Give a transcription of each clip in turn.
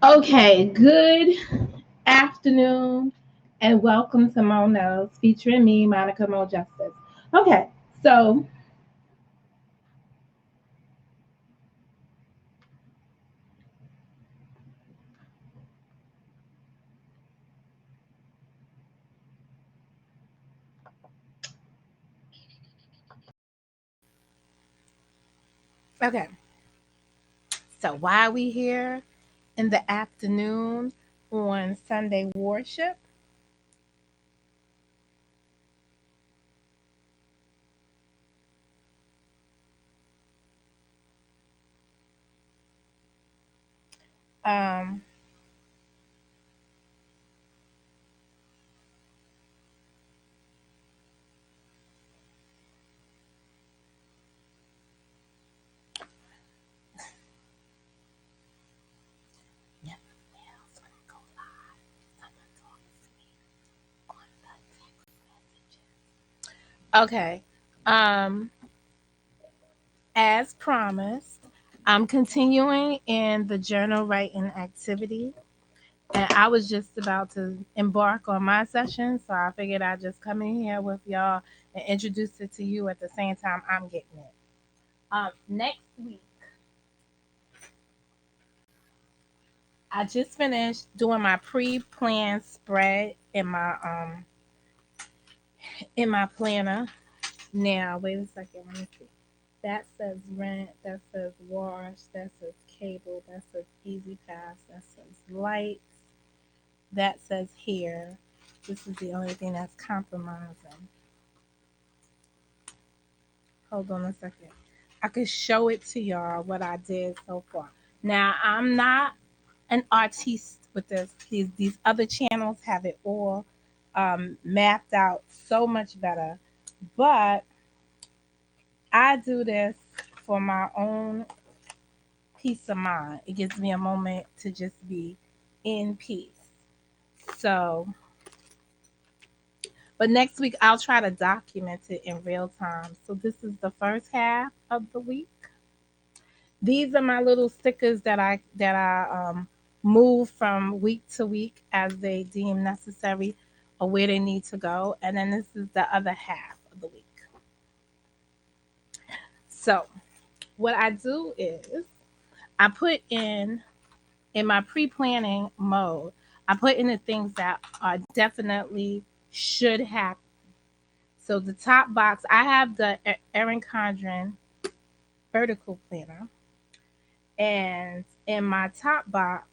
Okay, good afternoon and welcome to Mo Knows featuring me, Monica Mo Justice. Okay, so okay, so why are we here in the afternoon on Sunday worship? Um, okay, um, as promised, I'm continuing in the journal writing activity. And I was just about to embark on my session, so I figured I'd just come in here with y'all and introduce it to you at the same time I'm getting it. Next week, I just finished doing my pre-planned spread in my planner. Now, wait a second, let me see. That says rent, that says wash, that says cable, that says easy pass, that says lights, that says here. This is the only thing that's compromising. Hold on a second. I could show it to y'all what I did so far. Now I'm not an artiste with this. These other channels have it all mapped out so much better. But I do this for my own peace of mind. It gives me a moment to just be in peace. So, but next week I'll try to document it in real time. So this is the first half of the week. These are my little stickers that I move from week to week as they deem necessary or where they need to go. And then this is the other half of the week. So what I do is I put in my pre-planning mode, I put in the things that are definitely should happen. So the top box, I have the Erin Condren vertical planner. And in my top box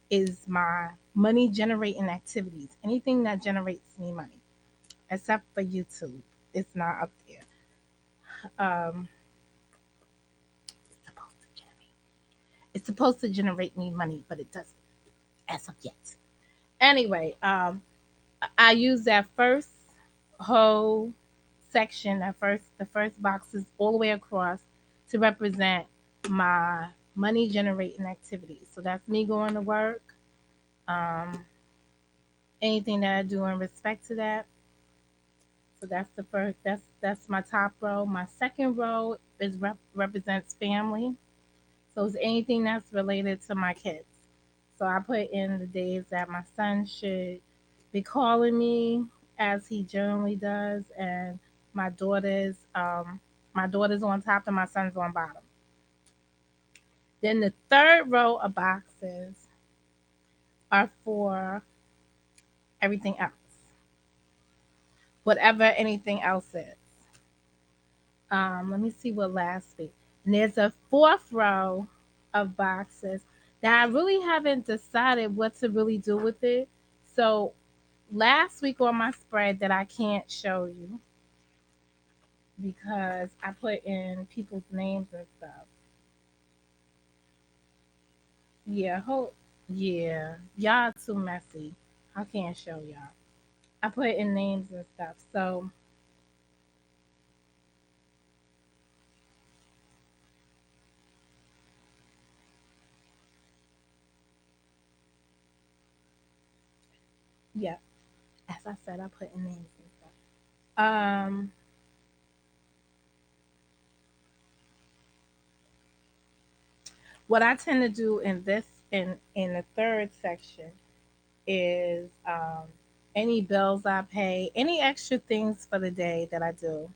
is my money generating activities, anything that generates me money, except for YouTube. It's not up there. It's supposed to generate me money, but it doesn't as of yet. Anyway, I use that first whole section, the first boxes all the way across to represent my money generating activities. So that's me going to work. Um, Anything that I do in respect to that. So that's the first. That's my top row. My second row is represents family. So it's anything that's related to my kids. So I put in the days that my son should be calling me as he generally does, and my daughter's my daughter's on top and my son's on bottom. Then the third row of boxes are for everything else, whatever anything else is. Let me see what last week. And there's a fourth row of boxes that I really haven't decided what to really do with it. So last week on my spread that I can't show you because I put in people's names and stuff. Yeah, yeah, y'all too messy. I can't show y'all. I put in names and stuff. So yeah, as I said, I put in names and stuff. What I tend to do in this in the third section is any bills I pay, any extra things for the day that I do.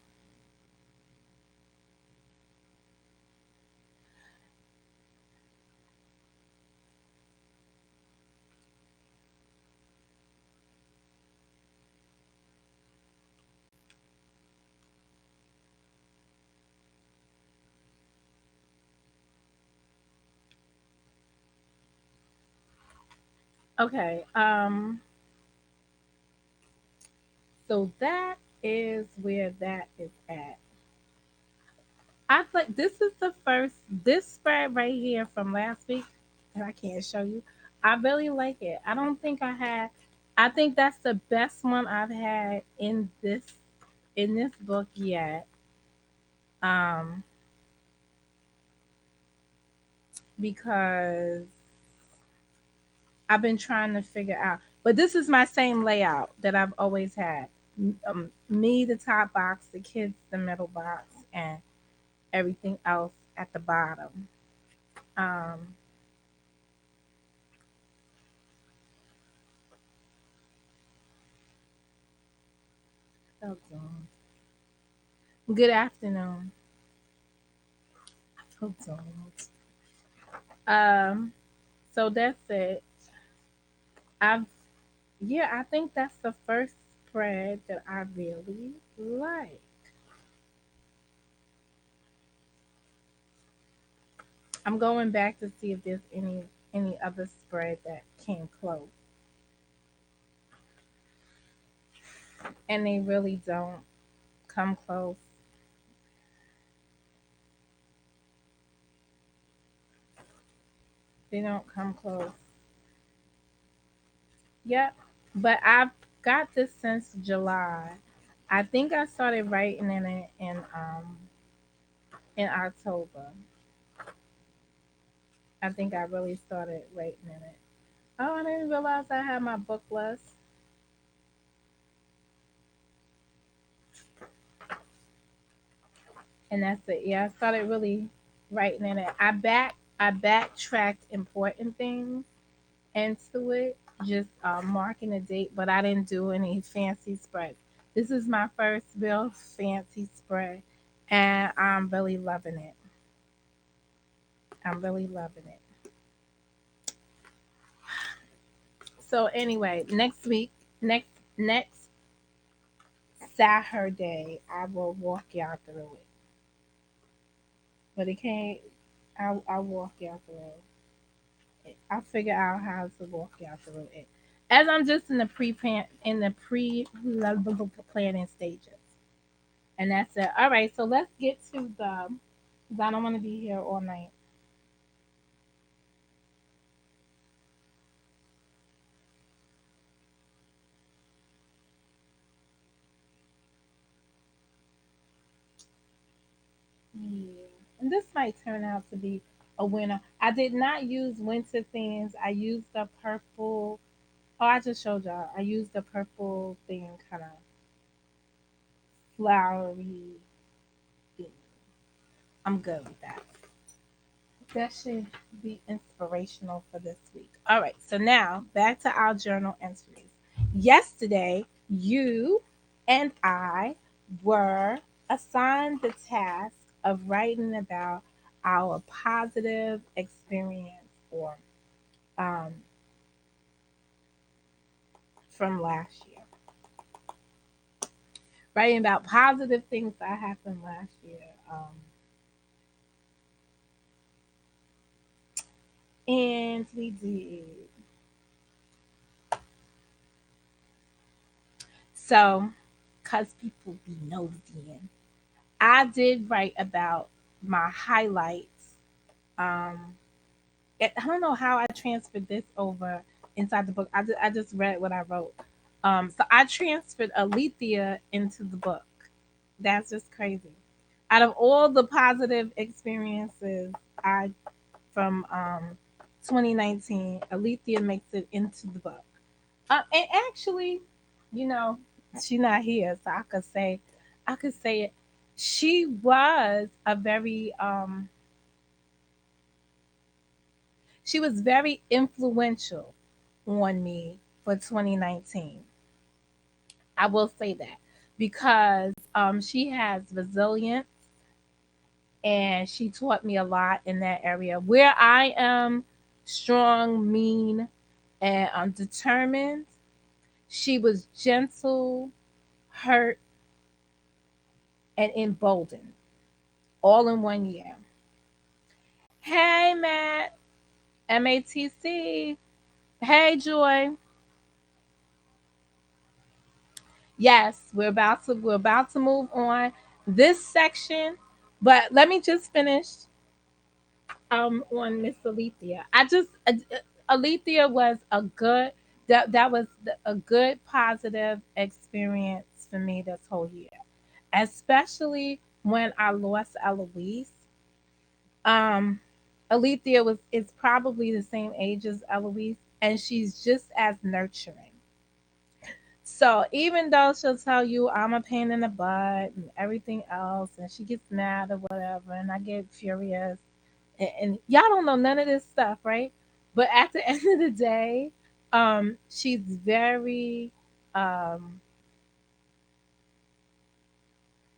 Okay. So that is where that is at. I think this is the first this spread right here from last week, and I can't show you. I really like it. I don't think I had. I think that's the best one I've had in this book yet. Um, because I've been trying to figure out. But this is my same layout that I've always had. Me, the top box, the kids, the middle box, and everything else at the bottom. Um, hold on. Good afternoon. Hold on. Um, so that's it. I've yeah, I think that's the first spread that I really like. I'm going back to see if there's any other spread that came close, and they really don't come close. They don't come close. Yep, but I've got this since July. I think I started writing in it in October. I think I really started writing in it. Oh, I didn't realize I had my book list. And that's it. Yeah, I started really writing in it. I backtracked important things into it, just marking a date, but I didn't do any fancy spreads. This is my first real fancy spread, and I'm really loving it. I'm really loving it. So anyway, next Saturday, I will walk y'all through it. But it can't. I'll walk y'all through it. I'll figure out how to walk y'all through it. As I'm just in the pre planning stages, and that's it. All right, so let's get to the. 'Cause I don't want to be here all night. Yeah, and this might turn out to be a winner. I did not use winter themes. I used the purple. Oh, I just showed y'all. I used the purple theme, kind of flowery theme. I'm good with that. That should be inspirational for this week. All right, so now back to our journal entries. Yesterday, you and I were assigned the task of writing about our positive experience or um, from last year. Writing about positive things that happened last year. And we did. So, because people be nosy, I did write about my highlights. Um, I don't know how I transferred this over inside the book. I just read what I wrote. So I transferred Alethea into the book. That's just crazy. Out of all the positive experiences I from 2019, Alethea makes it into the book. And actually, you know, she's not here, so I could say it. She was a very She was very influential on me for 2019. I will say that because she has resilience and she taught me a lot in that area. Where I am strong, mean, and determined, she was gentle, hurt, and emboldened all in 1 year. Hey, Matt, MATC. Hey, Joy. Yes, we're about to move on this section, but let me just finish on Miss Alethea. Alethea was a good that was a good positive experience for me this whole year, especially when I lost Eloise. Um, Alethea was is probably the same age as Eloise, and she's just as nurturing. So even though she'll tell you I'm a pain in the butt and everything else, and she gets mad or whatever, and I get furious, and y'all don't know none of this stuff, right? But at the end of the day, she's very, um,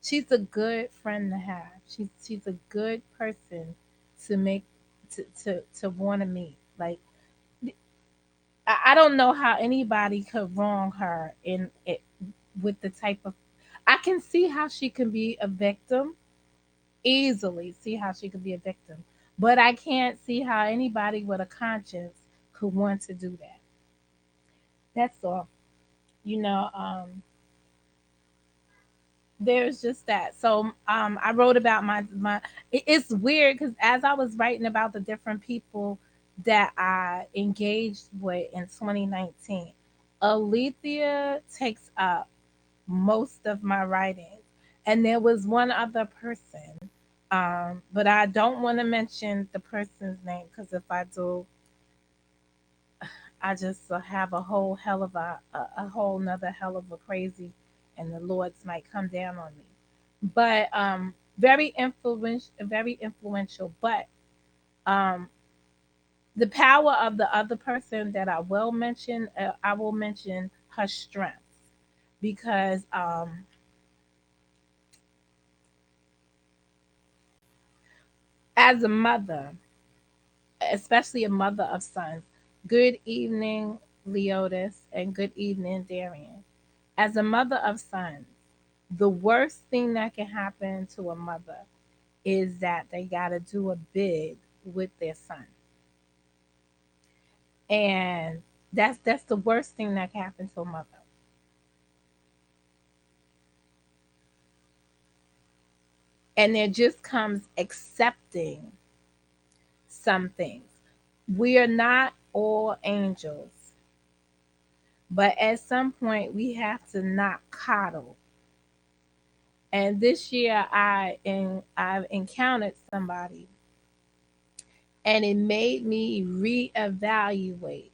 she's a good friend to have. She's a good person to make to want to meet. Like I don't know how anybody could wrong her in it with the type of. I can see how she can be a victim, easily see how she could be a victim, but I can't see how anybody with a conscience could want to do that. That's all. You know, there's just that. So I wrote about my. It's weird because as I was writing about the different people that I engaged with in 2019, Alethea takes up most of my writing. And there was one other person, but I don't want to mention the person's name because if I do, I just have a whole hell of a whole nother hell of a crazy, and the Lord's might come down on me. But very influential. But um, the power of the other person that I will mention her strengths because as a mother, especially a mother of sons. Good evening, Leotis, and good evening, Darian. As a mother of sons, the worst thing that can happen to a mother is that they got to do a bid with their son. And that's the worst thing that can happen to a mother. And there just comes accepting some things. We are not all angels, but at some point we have to not coddle. And this year I've encountered somebody and it made me reevaluate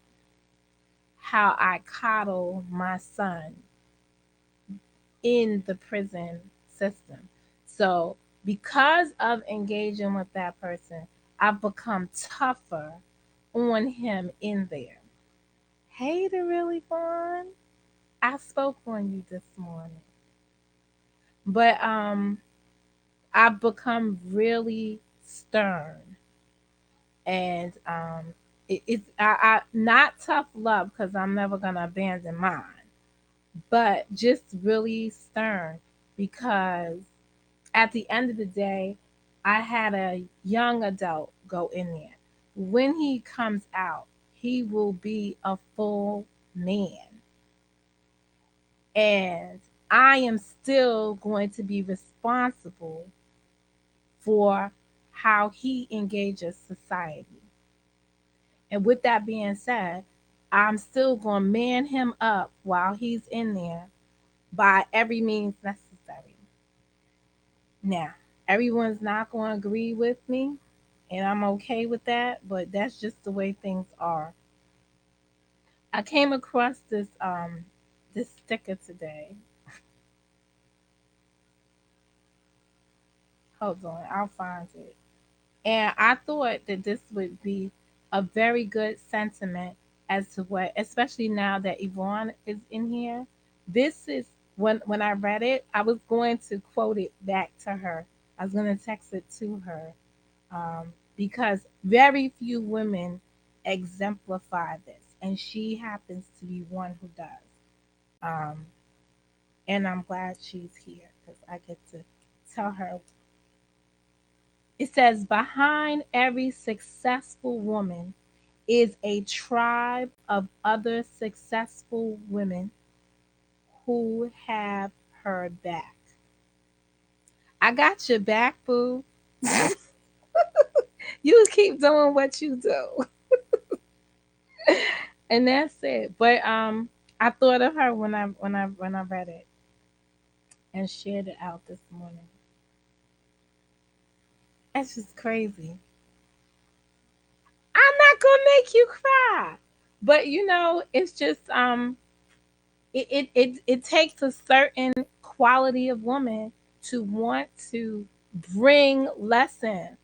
how I coddle my son in the prison system. So because of engaging with that person, I've become tougher on him in there. Hey, the really fun. I spoke on you this morning. But I've become really stern and it's I not tough love because I'm never gonna abandon mine, but just really stern because at the end of the day, I had a young adult go in there. When he comes out, he will be a full man, and I am still going to be responsible for how he engages society. And with that being said, I'm still going to man him up while he's in there by every means necessary. Now, everyone's not going to agree with me, and I'm okay with that, but that's just the way things are. I came across this sticker today. Hold on, I'll find it. And I thought that this would be a very good sentiment as to what, especially now that Yvonne is in here. This is when I read it, I was going to quote it back to her. I was going to text it to her, because very few women exemplify this, and she happens to be one who does. Um, and I'm glad she's here because I get to tell her. It says, behind every successful woman is a tribe of other successful women who have her back. I got your back, boo. You keep doing what you do. And that's it. But I thought of her when I read it and shared it out this morning. That's just crazy. I'm not gonna make you cry. But it's just it takes a certain quality of woman to want to bring lessons.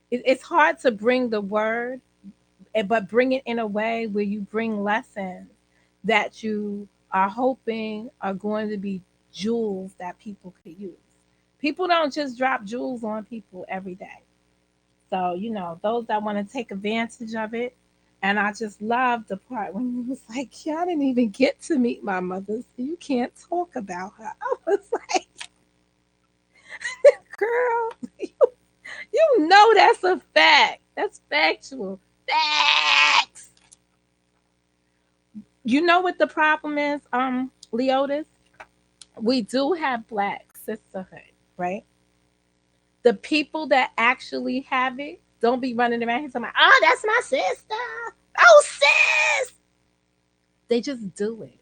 It's hard to bring the word, but bring it in a way where you bring lessons that you are hoping are going to be jewels that people could use. People don't just drop jewels on people every day. So, those that want to take advantage of it. And I just love the part when you was like, yeah, I didn't even get to meet my mother, so you can't talk about her. I was like, girl, you know that's a fact. That's factual. Facts. You know what the problem is, Leotis? We do have black sisterhood, right? The people that actually have it don't be running around here talking about, oh, that's my sister. Oh, sis. They just do it.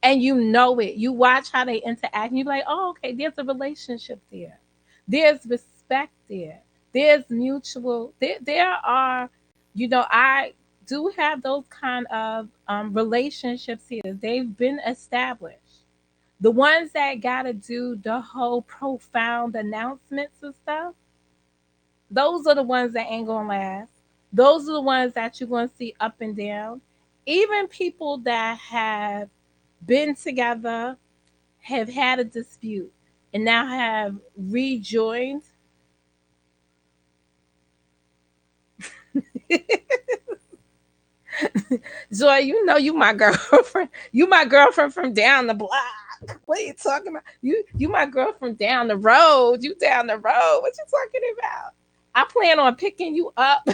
And you know it. You watch how they interact, and you're like, oh, okay, there's a relationship there. There's respect there. There's mutual. There are, I do have those kind of relationships here. They've been established. The ones that got to do the whole profound announcements and stuff, those are the ones that ain't going to last. Those are the ones that you're going to see up and down. Even people that have been together, have had a dispute, and now have rejoined. Joy, you my girlfriend. You my girlfriend from down the block. What are you talking about? You my girl from down the road. You down the road. What you talking about? I plan on picking you up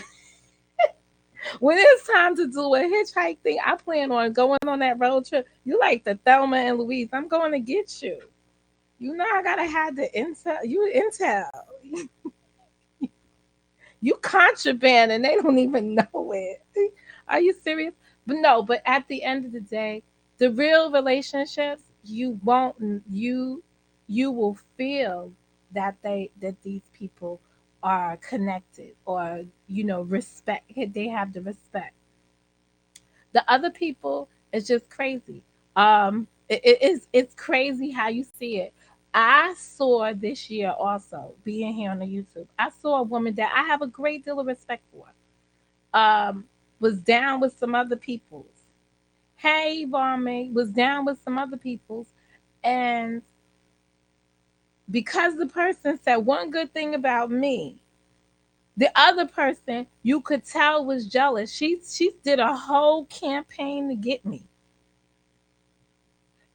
when it's time to do a hitchhike thing. I plan on going on that road trip. You like the Thelma and Louise. I'm going to get you. You know I gotta have the intel. You intel. You contraband and they don't even know it. Are you serious? But no, but at the end of the day, the real relationships, you won't you will feel that these people are connected, or respect. They have the respect. The other people is just crazy. It's crazy how you see it. I saw this year also being here on the YouTube. I saw a woman that I have a great deal of respect for. Was down with some other peoples. Hey, Varme was down with some other peoples, and because the person said one good thing about me, the other person you could tell was jealous. She did a whole campaign to get me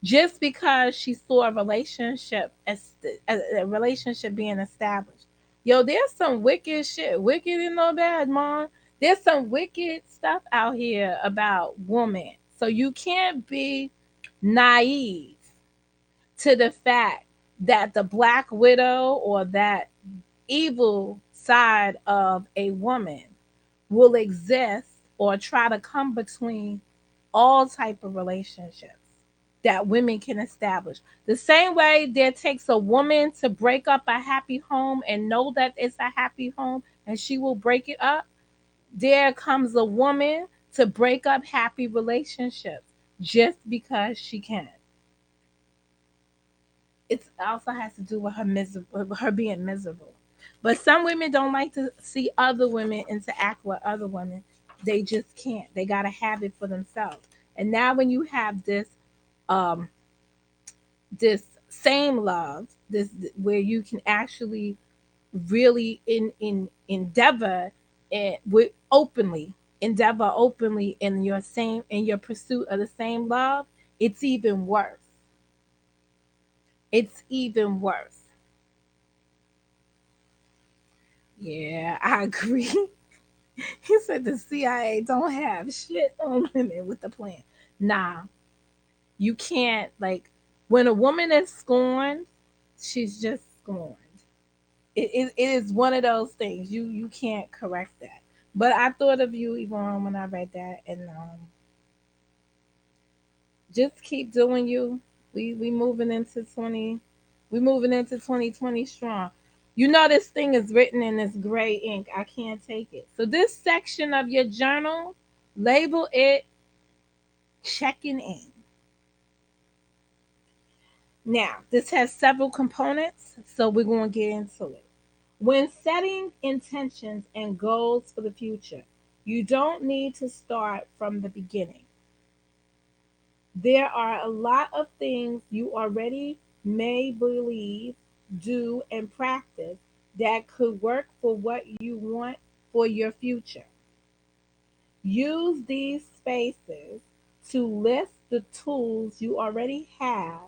just because she saw a relationship as a relationship being established. Yo, there's some wicked shit. Wicked and no bad, mom. There's some wicked stuff out here about women. So you can't be naive to the fact that the black widow or that evil side of a woman will exist or try to come between all type of relationships that women can establish. The same way there takes a woman to break up a happy home and know that it's a happy home and she will break it up, there comes a woman to break up happy relationships just because she can. It also has to do with her being miserable. But some women don't like to see other women interact with other women. They just can't. They gotta have it for themselves. And now when you have um this same love, this where you can actually really in endeavor and with openly endeavor openly in your pursuit of the same love, it's even worse. It's even worse. Yeah, I agree. He said the CIA don't have shit on women with the plan. Nah, you can't like when a woman is scorned, she's just scorned. It is one of those things you can't correct that. But I thought of you, Yvonne, when I read that, and just keep doing you. We moving into 2020 strong. You know this thing is written in this gray ink. I can't take it. So this section of your journal, label it checking in. Now, this has several components, so we're going to get into it. When setting intentions and goals for the future, you don't need to start from the beginning. There are a lot of things you already may believe, do, and practice that could work for what you want for your future. Use these spaces to list the tools you already have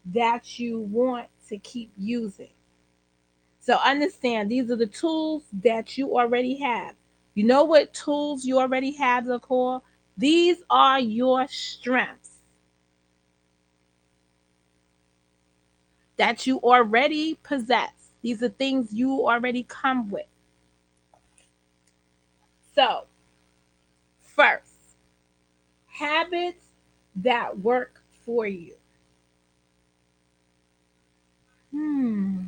that you want to keep using. So understand these are the tools that you already have. You know what tools you already have, the core? These are your strengths that you already possess. These are things you already come with. So, first, habits that work for you. Hmm,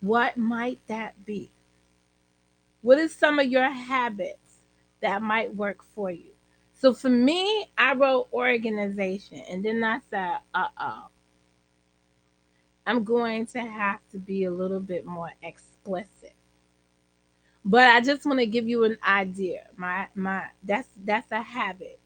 what might that be? What is some of your habits that might work for you? So for me, I wrote organization and then I said, I'm going to have to be a little bit more explicit. But I just want to give you an idea. My that's a habit.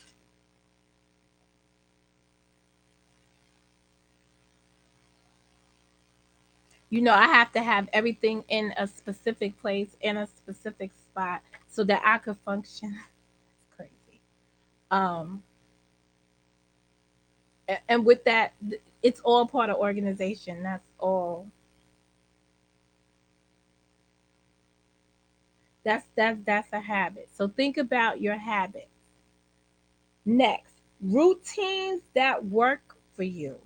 You know, I have to have everything in a specific place in a specific spot so that I could function. It's crazy. Um and with that, it's all part of organization. That's a habit. So think about your habit. Next, routines that work for you.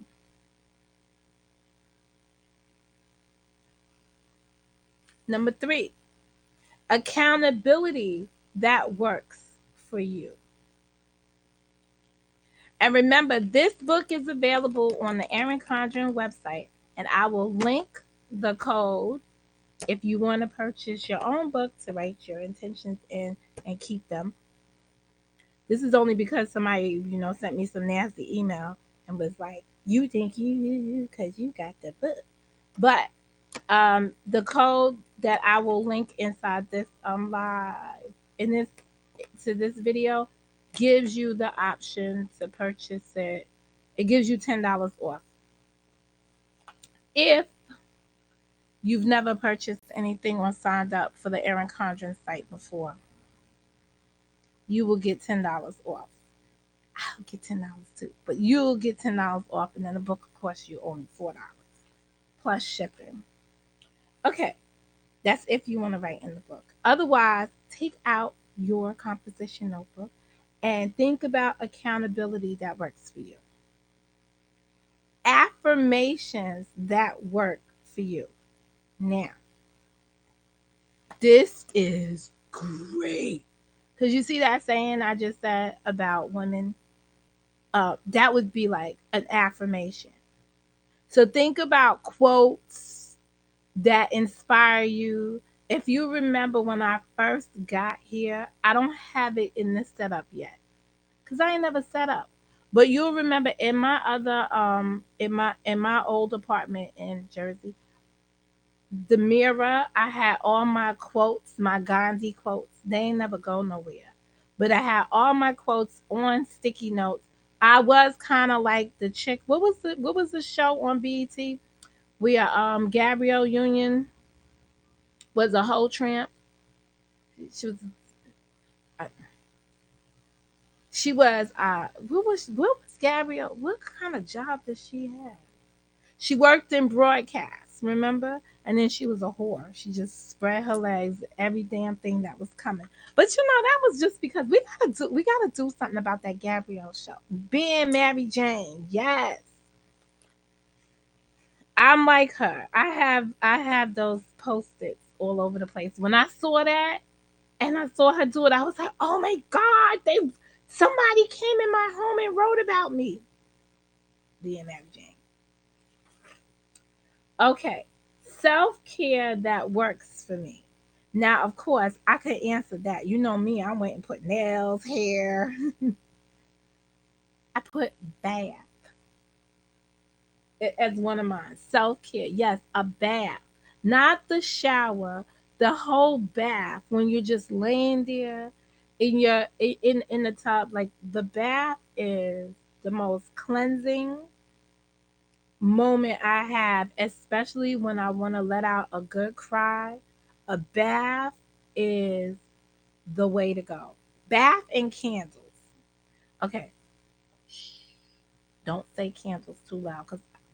Number 3, accountability that works for you. And remember, this book is available on the Erin Condren website, and I will link the code if you want to purchase your own book to write your intentions in and keep them. This is only because somebody, sent me some nasty email and was like, "You think you because you got the book." But the code that I will link inside this live in this to this video gives you the option to purchase it. It gives you $10 off. If you've never purchased anything or signed up for the Erin Condren site before, you will get $10 off. I'll get $10 too, but you'll get $10 off, and then the book will cost you only $4 plus shipping. Okay, that's if you want to write in the book. Otherwise, take out your composition notebook and think about accountability that works for you. Affirmations that work for you. Now, this is great. Because you see that saying I just said about women? That would be like an affirmation. So think about quotes that inspire you. If you remember when I first got here, I don't have it in this setup yet because I ain't never set up. But you'll remember in my other in my old apartment in Jersey, the mirror. I had all my quotes, my Gandhi quotes. They ain't never go nowhere. But I had all my quotes on sticky notes. I was kind of like the chick. What was the show on BET where Gabrielle Union was a whole tramp? She was uh, what was Gabrielle? What kind of job did she have? She worked in broadcast, remember? And then she was a whore. She just spread her legs, every damn thing that was coming. But that was just because we gotta do something about that Gabrielle show. Being Mary Jane, yes. I'm like her. I have those post-its all over the place. When I saw that and I saw her do it, I was like, oh my God, somebody came in my home and wrote about me. Being Mary Jane. Okay. Self care that works for me. Now, of course, I could answer that. You know me, I went and put nails, hair. I put bath as one of mine. Self care. Yes, a bath. Not the shower, the whole bath when you're just laying there in the tub. Like the bath is the most cleansing moment I have, especially when I want to let out a good cry. A bath is the way to go. Bath and candles. Okay, don't say candles too loud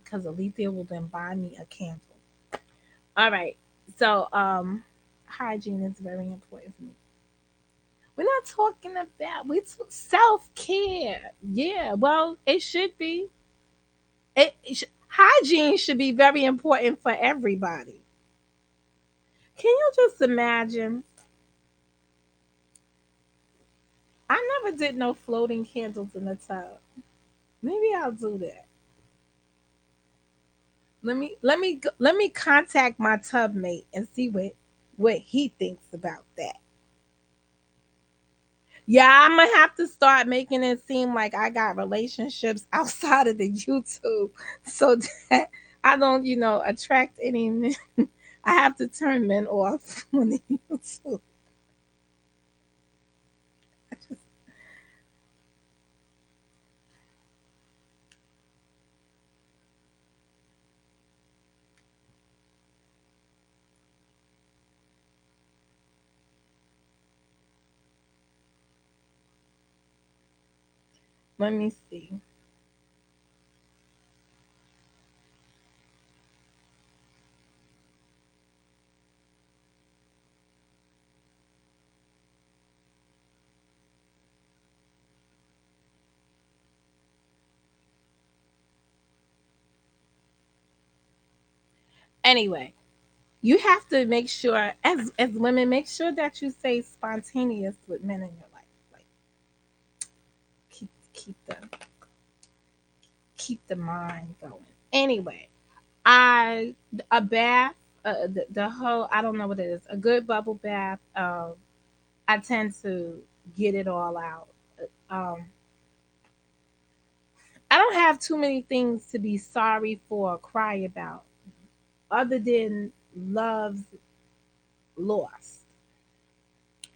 because Alethea will then buy me a candle. All right. So hygiene is very important for me. We're not talking about we self care. Yeah, well, it should be. Hygiene should be very important for everybody. Can you just imagine? I never did no floating candles in the tub. Maybe I'll do that. Let me contact my tub mate and see what he thinks about that. Yeah, I'm gonna have to start making it seem like I got relationships outside of the YouTube, so that I don't, attract any men. I have to turn men off on the YouTube. Let me see. Anyway, you have to make sure, as women, make sure that you stay spontaneous with men in your life. Like keep the mind going. Anyway, I a bath, the whole, I don't know what it is, a good bubble bath. I tend to get it all out. Um, I don't have too many things to be sorry for or cry about, other than love's lost.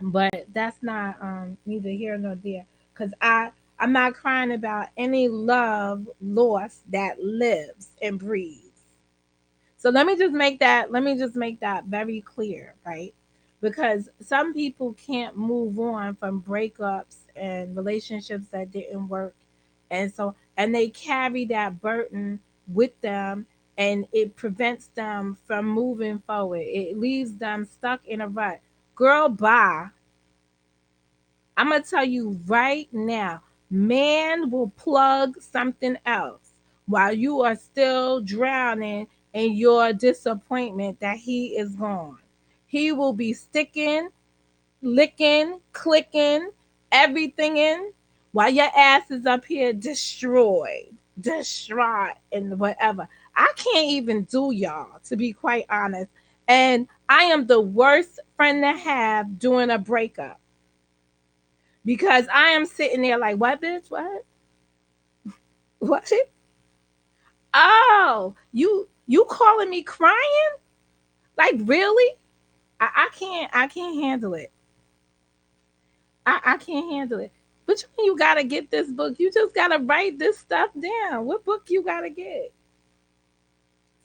But that's not neither here nor there, because I'm not crying about any love lost that lives and breathes. So let me just make that very clear, right? Because some people can't move on from breakups and relationships that didn't work, and they carry that burden with them, and it prevents them from moving forward. It leaves them stuck in a rut. Girl, bye. I'm gonna tell you right now, man will plug something else while you are still drowning in your disappointment that he is gone. He will be sticking, licking, clicking, everything in while your ass is up here destroyed, distraught, and whatever. I can't even do y'all, to be quite honest. And I am the worst friend to have during a breakup, because I am sitting there like, what, bitch? What? What? Oh, you calling me crying? Like really? I can't handle it. I can't handle it. But you gotta get this book. You just gotta write this stuff down. What book you gotta get?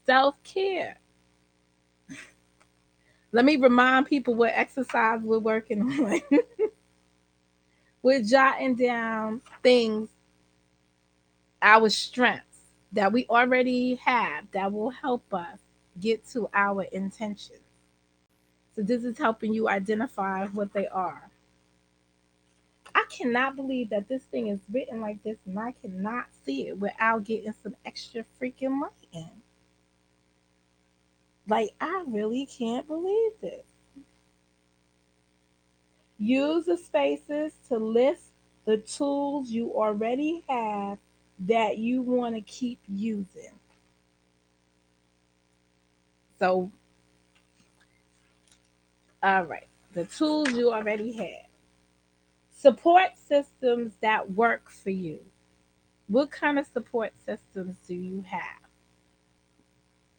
Self care. Let me remind people what exercise we're working on. We're jotting down things, our strengths that we already have that will help us get to our intentions. So this is helping you identify what they are. I cannot believe that this thing is written like this and I cannot see it without getting some extra freaking light in. Like, I really can't believe this. Use the spaces to list the tools you already have that you want to keep using. So, all right, the tools you already have. Support systems that work for you. What kind of support systems do you have?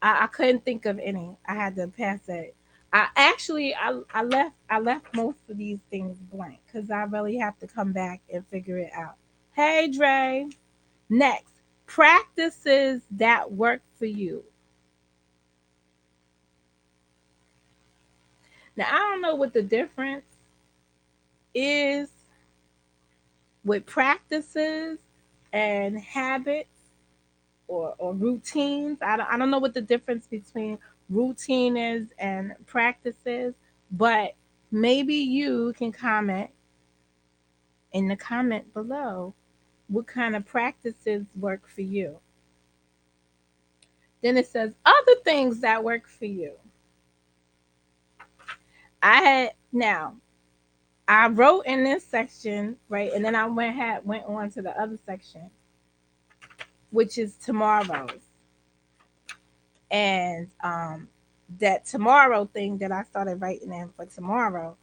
I couldn't think of any. I had to pass it. I left most of these things blank because I really have to come back and figure it out. Hey Dre. Next, practices that work for you. Now I don't know what the difference is with practices and habits or routines. I don't know what the difference between routine is and practices, but maybe you can comment in the comment below what kind of practices work for you. Then it says other things that work for you. I had now I wrote in this section, right, and then I went on to the other section, which is tomorrow's. And that tomorrow thing that I started writing in for tomorrow,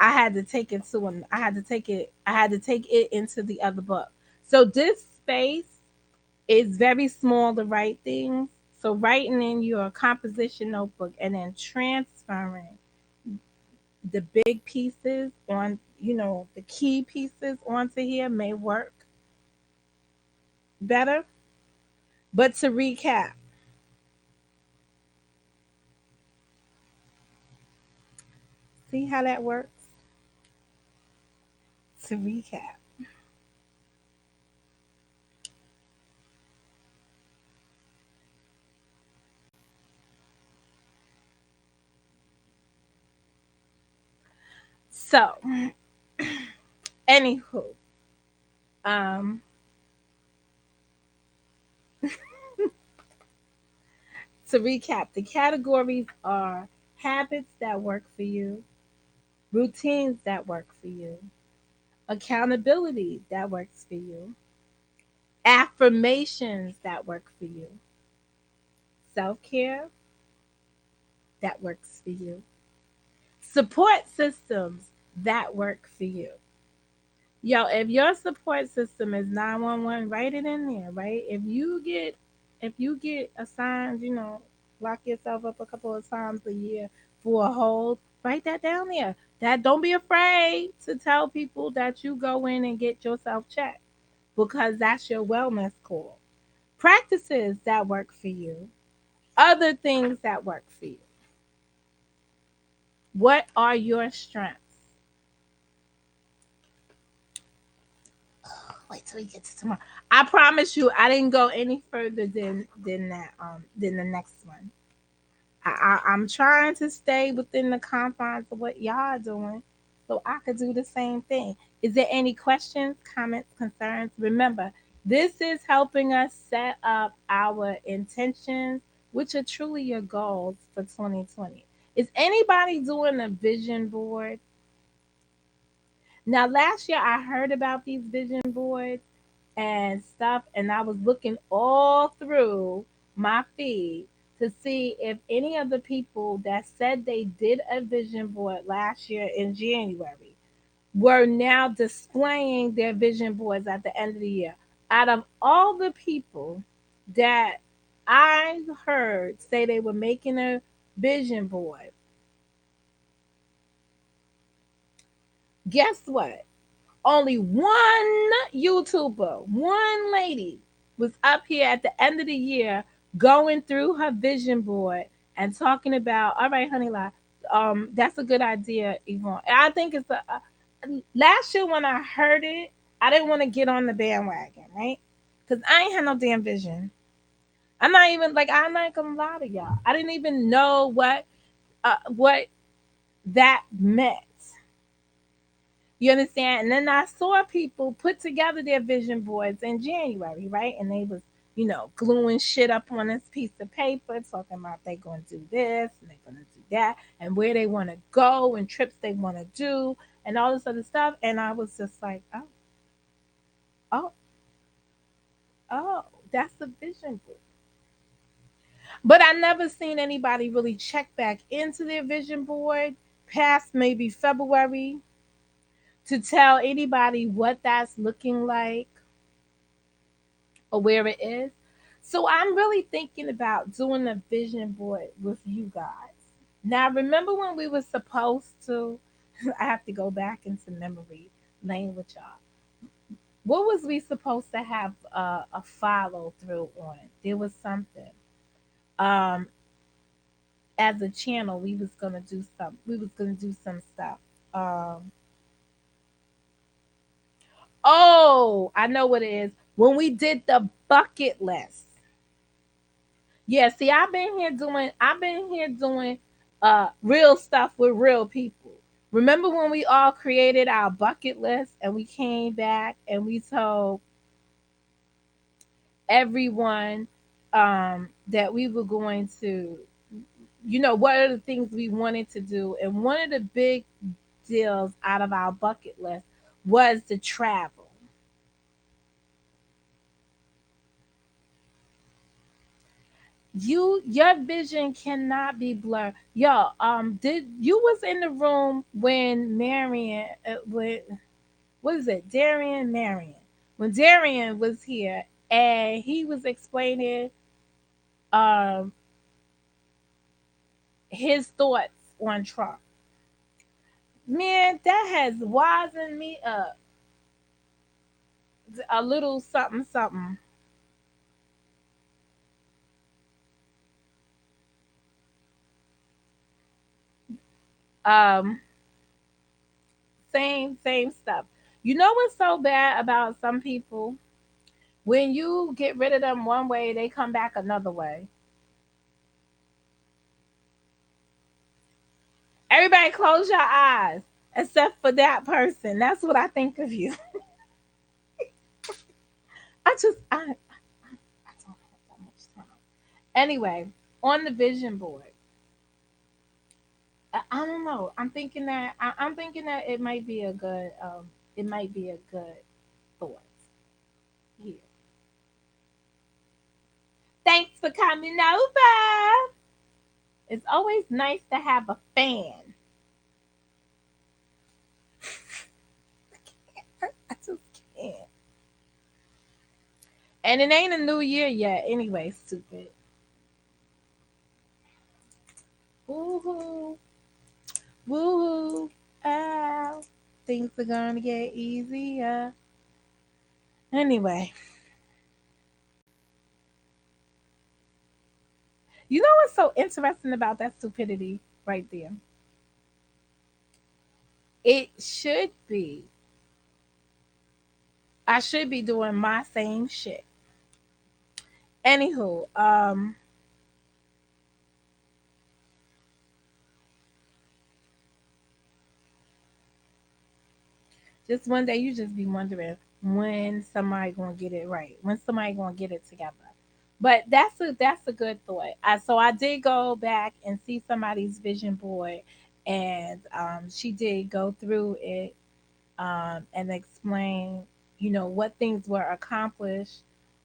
I had to take it to an I had to take it into the other book. So this space is very small to write things. So writing in your composition notebook and then transferring the big pieces on, the key pieces onto here may work better. But to recap, see how that works? To recap. So, anywho, um, to recap, the categories are habits that work for you, routines that work for you, accountability that works for you, affirmations that work for you, self care that works for you, support systems that work for you. Yo, if your support system is 911, write it in there, right? If you get assigned, lock yourself up a couple of times a year for a hold, write that down there. That don't be afraid to tell people that you go in and get yourself checked because that's your wellness call. Practices that work for you, other things that work for you. What are your strengths? Wait till we get to tomorrow. I promise you, I didn't go any further than that. Than the next one. I'm trying to stay within the confines of what y'all are doing, so I could do the same thing. Is there any questions, comments, concerns? Remember, this is helping us set up our intentions, which are truly your goals for 2020. Is anybody doing a vision board? Now, last year I heard about these vision boards and stuff, and I was looking all through my feed to see if any of the people that said they did a vision board last year in January were now displaying their vision boards at the end of the year. Out of all the people that I heard say they were making vision board, guess what? Only one YouTuber, one lady was up here at the end of the year going through her vision board and talking about, all right, honey, that's a good idea, Yvonne. I think it's last year when I heard it, I didn't want to get on the bandwagon, right? Because I ain't had no damn vision. I'm not even like, I'm not gonna lie to y'all. I didn't even know what that meant. You understand? And then I saw people put together their vision boards in January, right? And they was, gluing shit up on this piece of paper, talking about they gonna do this and they gonna do that, and where they want to go and trips they want to do, and all this other stuff. And I was just like, oh, oh, that's a vision board. But I never seen anybody really check back into their vision board past maybe February to tell anybody what that's looking like or where it is. So I'm really thinking about doing a vision board with you guys. Now, remember when we were supposed to? I have to go back into memory lane with y'all. What was we supposed to have a follow through on? There was something. Um, as a channel, we was gonna do some. We was gonna do some stuff. Um, oh, I know what it is. When we did the bucket list. Yeah, see, I've been here doing real stuff with real people. Remember when we all created our bucket list and we came back and we told everyone that we were going to, what are the things we wanted to do? And one of the big deals out of our bucket list was to travel. Your vision cannot be blurred. Yo, did you was in the room when Marion when what is it? Darian Marion. When Darian was here and he was explaining um his thoughts on Trump. Man, that has wisened me up a little something something. Um same stuff. You know what's so bad about some people? When you get rid of them one way, they come back another way. Everybody close your eyes except for that person. That's what I think of you. I don't have that much time. Anyway, on the vision board, I don't know. I'm thinking that it might be a good thought here. Thanks for coming over. It's always nice to have a fan. I just can't. And it ain't a new year yet, anyway. Stupid. Woohoo! Woohoo! Ow! Things are gonna get easier. Anyway, you know what's so interesting about that stupidity right there? It should be. I should be doing my same shit. Anywho, just one day you just be wondering when somebody gonna get it right, when somebody gonna get it together. But that's a good thought. So I did go back and see somebody's vision board, and she did go through it and explain, what things were accomplished,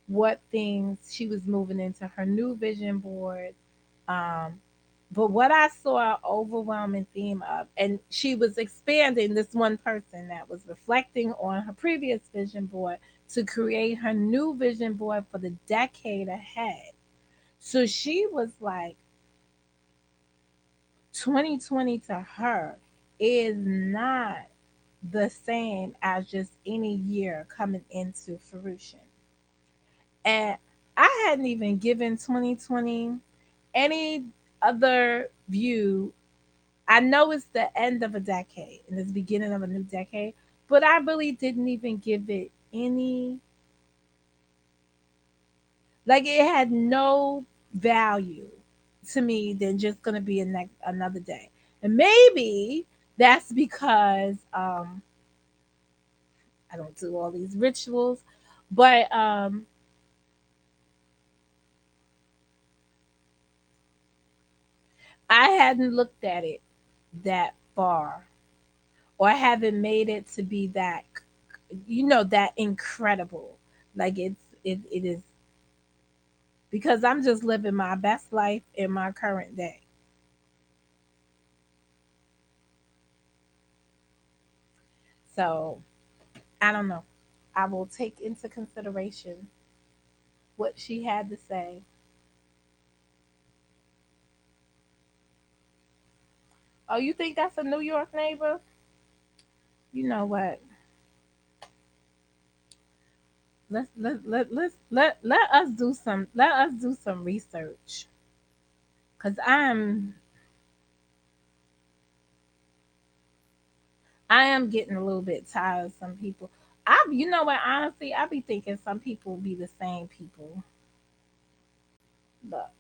what things she was moving into her new vision board. Um, but what I saw an overwhelming theme of, and she was expanding this one person that was reflecting on her previous vision board to create her new vision board for the decade ahead. So she was like, 2020 to her is not the same as just any year coming into fruition. And I hadn't even given 2020 any other view. I know it's the end of a decade and it's the beginning of a new decade, but I really didn't even give it any, like, it had no value to me than just gonna be another day. And maybe that's because I don't do all these rituals, but I hadn't looked at it that far, or I haven't made it to be that, that incredible. Like it is, because I'm just living my best life in my current day. So I don't know. I will take into consideration what she had to say. Oh, you think that's a New York neighbor? You know what? Let us do some research, because I am getting a little bit tired of some people. You know what, honestly, I be thinking some people be the same people. But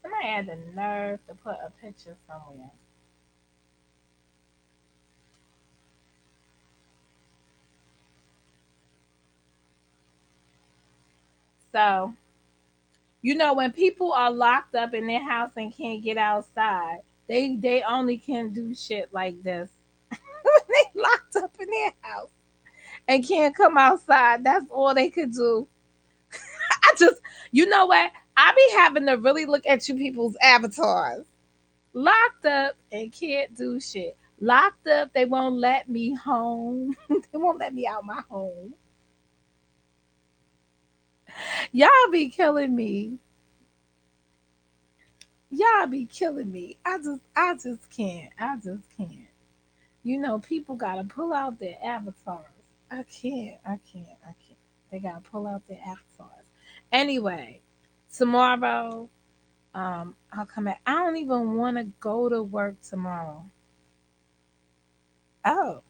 somebody had the nerve to put a picture somewhere. So, when people are locked up in their house and can't get outside, they only can do shit like this. When they locked up in their house and can't come outside, that's all they could do. I just, you know what? I be having to really look at you people's avatars. Locked up and can't do shit. Locked up, they won't let me home. They won't let me out my home. Y'all be killing me. Y'all be killing me. I just can't. I just can't. People gotta pull out their avatars. I can't. I can't. I can't. They gotta pull out their avatars. Anyway, tomorrow, I'll come back. I don't even want to go to work tomorrow. Oh,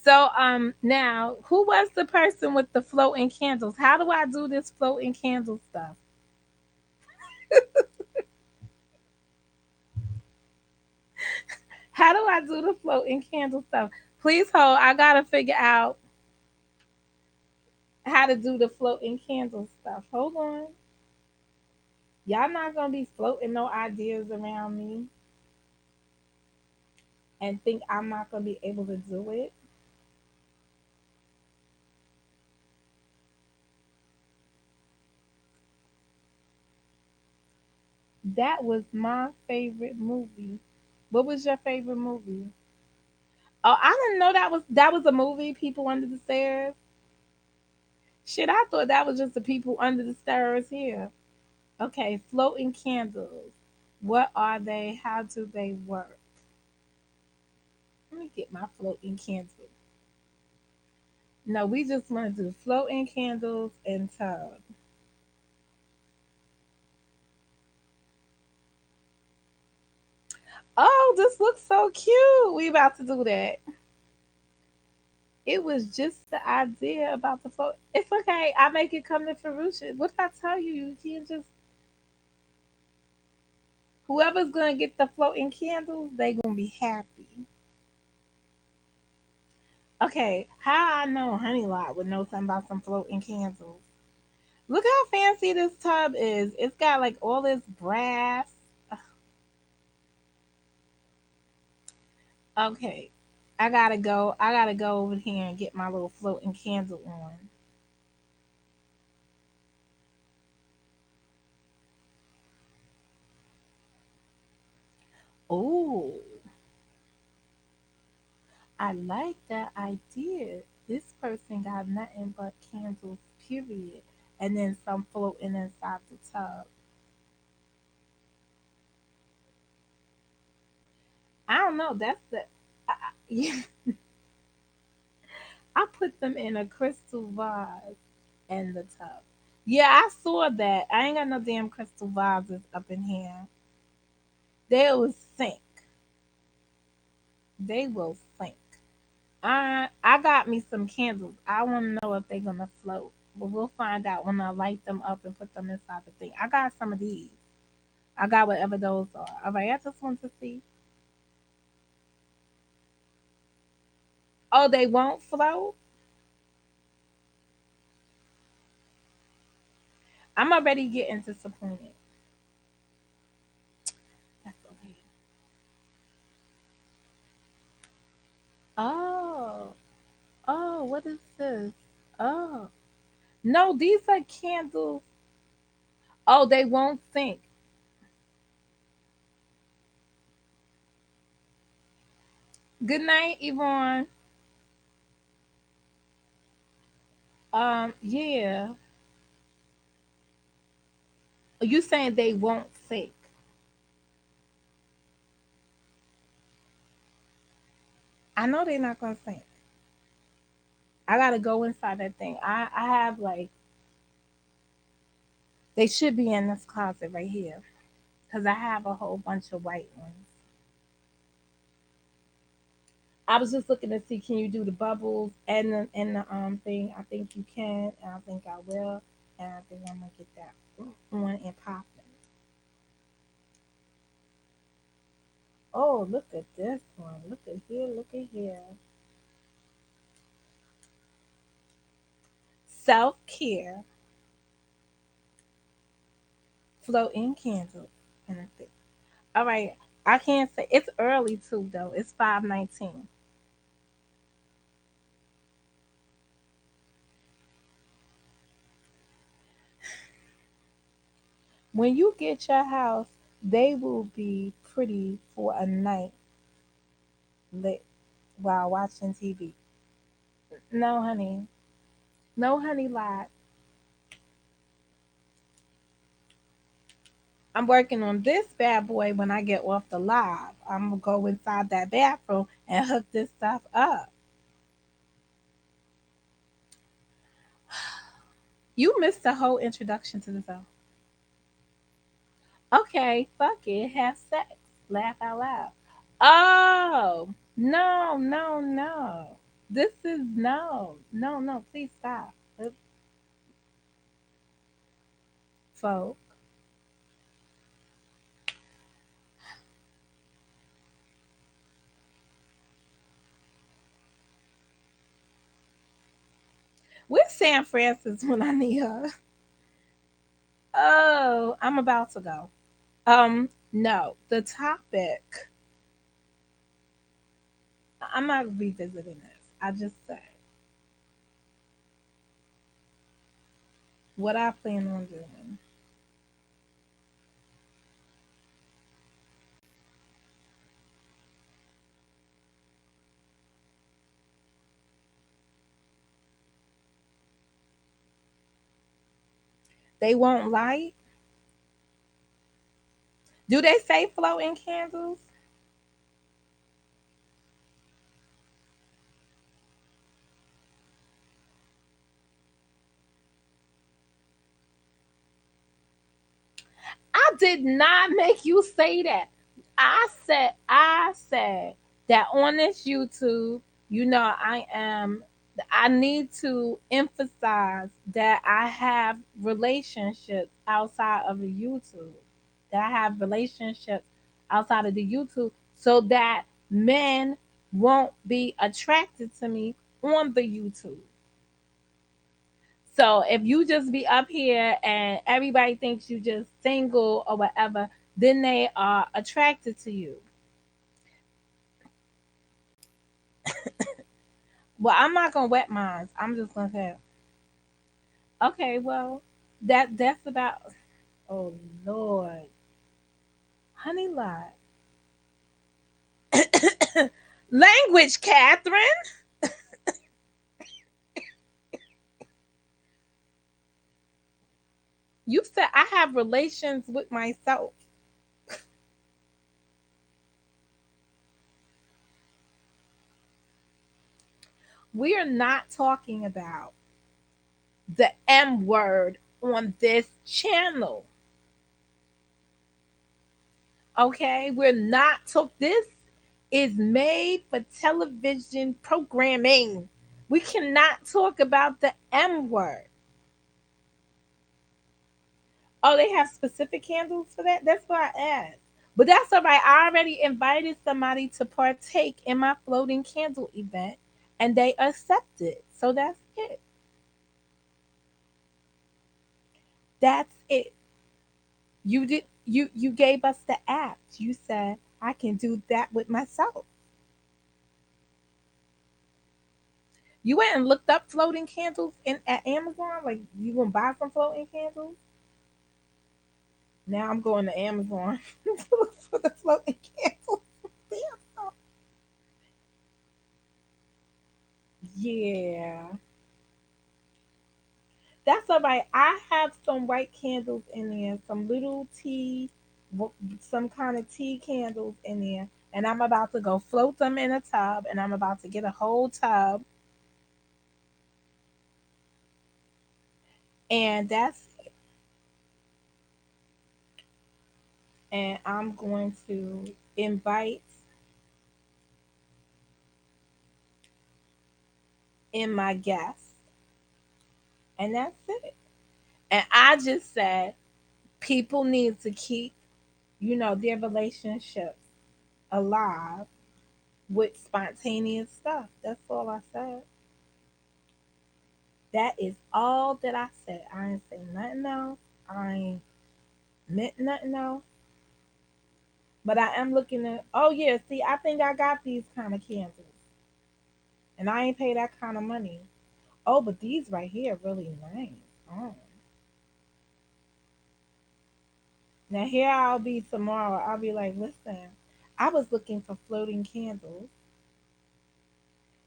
so now who was the person with the floating candles? How do I do this floating candle stuff? How do I do the floating candle stuff? Please hold. I gotta figure out how to do the floating candle stuff. Hold on. Y'all not gonna be floating no ideas around me and think I'm not gonna be able to do it. That was my favorite movie. What was your favorite movie? Oh, I didn't know that was a movie. People Under the Stairs. Shit, I thought that was just the people under the stairs here. Okay, floating candles. What are they? How do they work? Let me get my floating candle. No, we just want to do floating candles and tub. Oh, this looks so cute. We about to do that. It was just the idea about the float. It's okay. I make it come to fruition. What did I tell you? You can't just, whoever's gonna get the floating candles, they gonna be happy. Okay, how I know Honey Lot would know something about some floating candles? Look how fancy this tub is. It's got like all this brass. Okay, I gotta go over here and get my little floating candle on. I like that idea. This person got nothing but candles, period. And then some floating inside the tub. I don't know. That's the. Yeah, I put them in a crystal vase in the tub. Yeah, I saw that. I ain't got no damn crystal vases up in here. They will sink. They will sink. I got me some candles. I want to know if they're gonna float, but we'll find out when I light them up and put them inside the thing. I got some of these. I got whatever those are. All right, I just want to see. Oh, they won't float. I'm already getting disappointed. That's okay. Oh, oh, what is this? Oh, no, these are candles. Oh, they won't sink. Good night, Yvonne. Yeah. You saying they won't sink? I know they're not gonna sink. I gotta go inside that thing. I have like they should be in this closet right here because I have a whole bunch of white ones. I was just looking to see can you do the bubbles and the thing. I think you can, and I think I will, and I think I'm gonna get that on and popping. Oh, look at this one. Look at here. Look at here. Self care, floating candles, and a thing. All right. I can't say it's early too though. It's 5:19. When you get your house, they will be pretty for a night lit while watching TV. No, honey. No, honey, lot. I'm working on this bad boy when I get off the live. I'm gonna go inside that bathroom and hook this stuff up. You missed the whole introduction to the show. Okay, fuck it. Have sex. Laugh out loud. Oh, no, no, no. This is no, no, no. Please stop. Folk. Where's San Francis when I need her? Oh, I'm about to go. No, the topic. I'm not revisiting this. I just say what I plan on doing. They won't light. Do they say floating candles? I did not make you say that. I said that on this YouTube, I need to emphasize that I have relationships outside of the YouTube. That I have relationships outside of the YouTube so that men won't be attracted to me on the YouTube. So if you just be up here and everybody thinks you just single or whatever, then they are attracted to you. Well, I'm not gonna wet mine. I'm just gonna say, okay, well, that's about. Oh Lord, honey, lot. Language, Catherine. You said I have relations with myself. We are not talking about the M word on this channel. Okay? We're not this is made for television programming. We cannot talk about the M word. Oh, they have specific candles for that? That's what I asked. But that's all right. I already invited somebody to partake in my floating candle event and they accepted. So that's it. That's it. You gave us the app. You said I can do that with myself. You went and looked up floating candles at Amazon? Like you gonna buy some floating candles? Now I'm going to Amazon to look for the floating candles. Yeah. That's all right. I have some white candles in there, some little tea, some kind of tea candles in there, and I'm about to go float them in a tub, and I'm about to get a whole tub, and and I'm going to invite in my guests, and that's it. And I just said people need to keep, their relationships alive with spontaneous stuff. That's all I said. That is all that I said. I ain't say nothing else. I ain't meant nothing else. But I am looking at, oh yeah, see, I think I got these kind of candles. And I ain't pay that kind of money. Oh, but these right here really nice. Oh. Now here I'll be tomorrow. I'll be like, listen, I was looking for floating candles.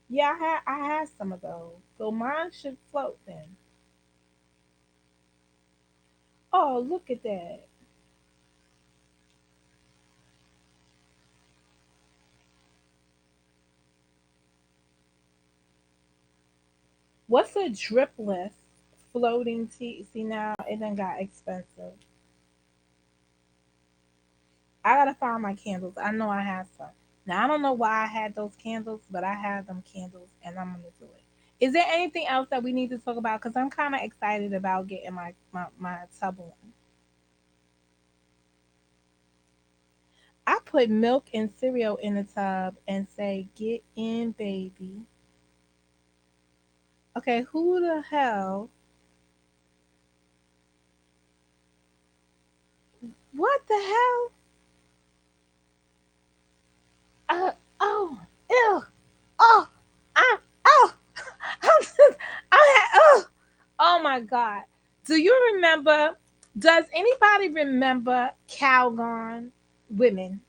Yeah, I had some of those. So mine should float then. Oh, look at that. What's a dripless floating tea? See now it done got expensive. I gotta find my candles. I know I have some. Now I don't know why I had those candles, but I had them candles and I'm gonna do it. Is there anything else that we need to talk about? Because I'm kind of excited about getting my tub on. I put milk and cereal in the tub and say, "Get in, baby." Okay, who the hell? What the hell? Uh, oh, ew, oh, I'm, oh, I'm just, oh, oh my God. Do you remember? Does anybody remember Calgon women?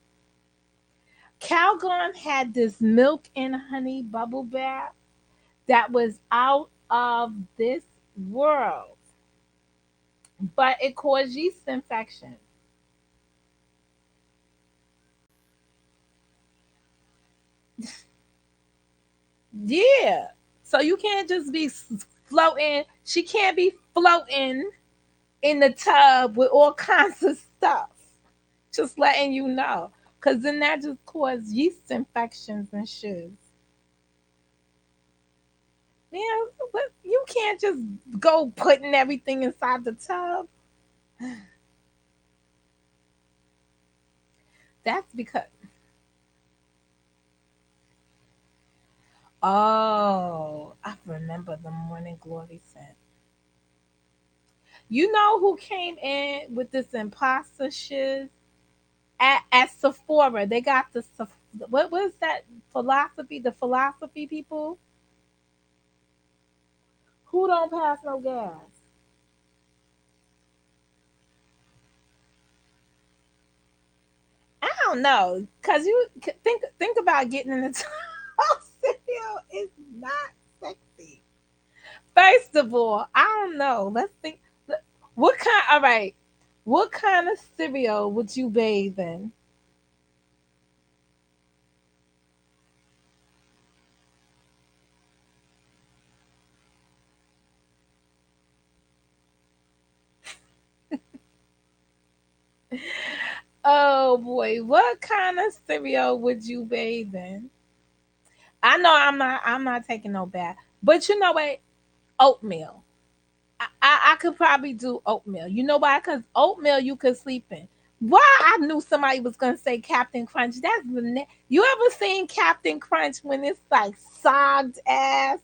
Calgon had this milk and honey bubble bath that was out of this world, but it caused yeast infection. Yeah. So you can't just be floating. She can't be floating in the tub with all kinds of stuff. Just letting you know. Because then that just causes yeast infections and shit. Man, you can't just go putting everything inside the tub. That's because, oh, I remember the morning glory scent. You know who came in with this imposter shiz at Sephora? They got the what was that philosophy? The philosophy people who don't pass no gas. I don't know, cause you think about getting in the tub. cereal is not sexy. First of all, I don't know. Let's think. What kind? All right. What kind of cereal would you bathe in? Oh boy, what kind of cereal would you bathe in? I know I'm not taking no bath. But you know what? Oatmeal. I could probably do oatmeal. You know why? Because oatmeal you could sleep in. Why I knew somebody was gonna say Captain Crunch. You ever seen Captain Crunch when it's like sogged ass?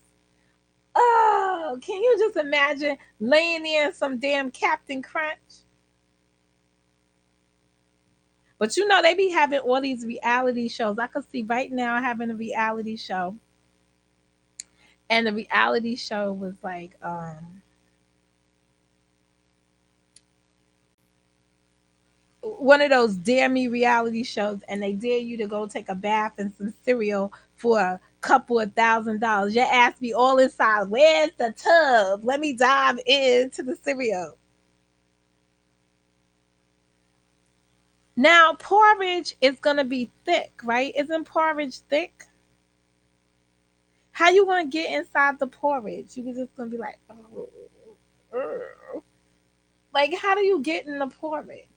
Oh, can you just imagine laying in some damn Captain Crunch? But you know they be having all these reality shows. I could see right now having a reality show, and the reality show was like one of those dare me reality shows, and they dare you to go take a bath in some cereal for a couple of $1,000. Your ass be all inside. Where's the tub? Let me dive into the cereal. Now porridge is gonna be thick, right? Isn't porridge thick? How you gonna get inside the porridge? You just gonna be like, oh, like how do you get in the porridge?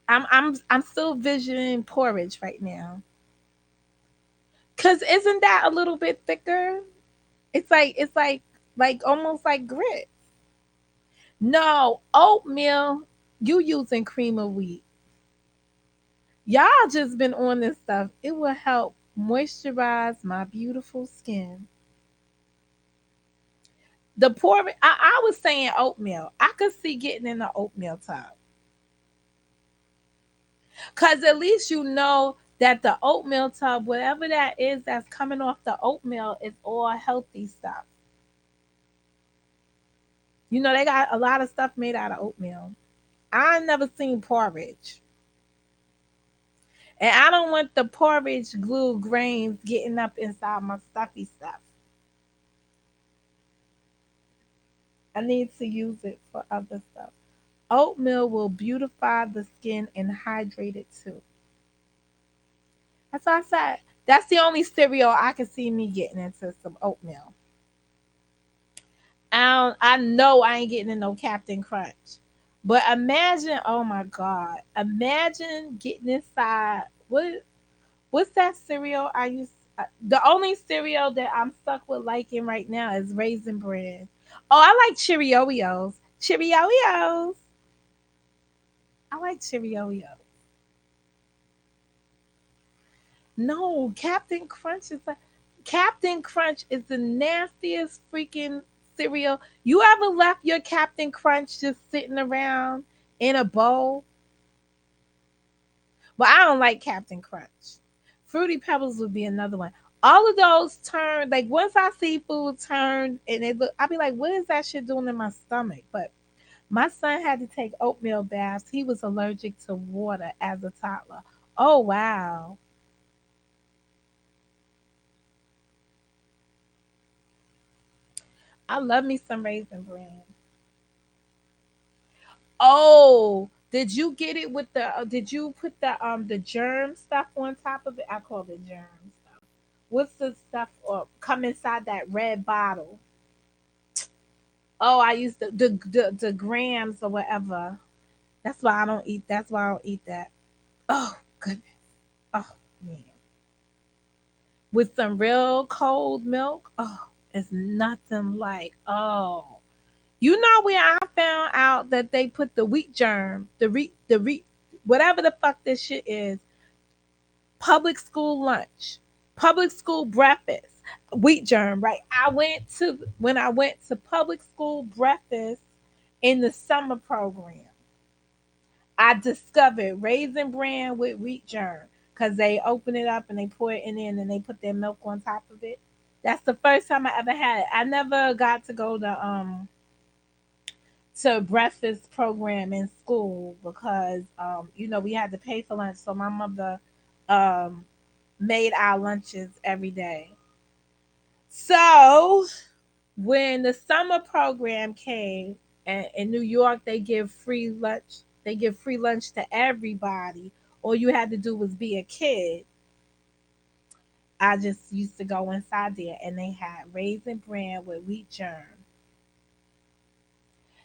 I'm still visioning porridge right now. Cause isn't that a little bit thicker? It's like almost like grit. No, oatmeal, you using cream of wheat. Y'all just been on this stuff. It will help moisturize my beautiful skin. The porridge, I was saying oatmeal. I could see getting in the oatmeal tub. Cause at least you know that the oatmeal tub, whatever that is that's coming off the oatmeal, is all healthy stuff. You know, they got a lot of stuff made out of oatmeal. I never seen porridge. And I don't want the porridge glue grains getting up inside my stuffy stuff. I need to use it for other stuff. Oatmeal will beautify the skin and hydrate it too. That's what I said. That's the only cereal I can see me getting into some oatmeal. I know I ain't getting in no Captain Crunch. But imagine, oh my God, imagine getting inside what's that cereal I used? The only cereal that I'm stuck with liking right now is Raisin Bran. Oh, I like Cheerios. Cheerios. I like Cheerios. No, Captain Crunch is the nastiest freaking cereal. You ever left your Captain Crunch just sitting around in a bowl? Well, I don't like Captain Crunch. Fruity Pebbles would be another one. All of those turn like once I see food turn and it look, I'll be like, what is that shit doing in my stomach? But my son had to take oatmeal baths. He was allergic to water as a toddler. Oh wow. I love me some raisin bran. Oh, did you get it with the did you put the germ stuff on top of it? I call it germ stuff. What's the stuff come inside that red bottle? Oh, I used the grams or whatever. That's why I don't eat. That's why I don't eat that. Oh goodness. Oh man. With some real cold milk. Oh, it's nothing like. Oh, you know where I found out that they put the wheat germ, whatever the fuck this shit is. Public school lunch, public school breakfast, wheat germ. Right. When I went to public school breakfast in the summer program. I discovered raisin bran with wheat germ because they open it up and they pour it in there and then they put their milk on top of it. That's the first time I ever had it. I never got to go to breakfast program in school because we had to pay for lunch. So my mother um made our lunches every day. So when the summer program came in New York, they give free lunch. They give free lunch to everybody. All you had to do was be a kid. I just used to go inside there and they had raisin bran with wheat germ.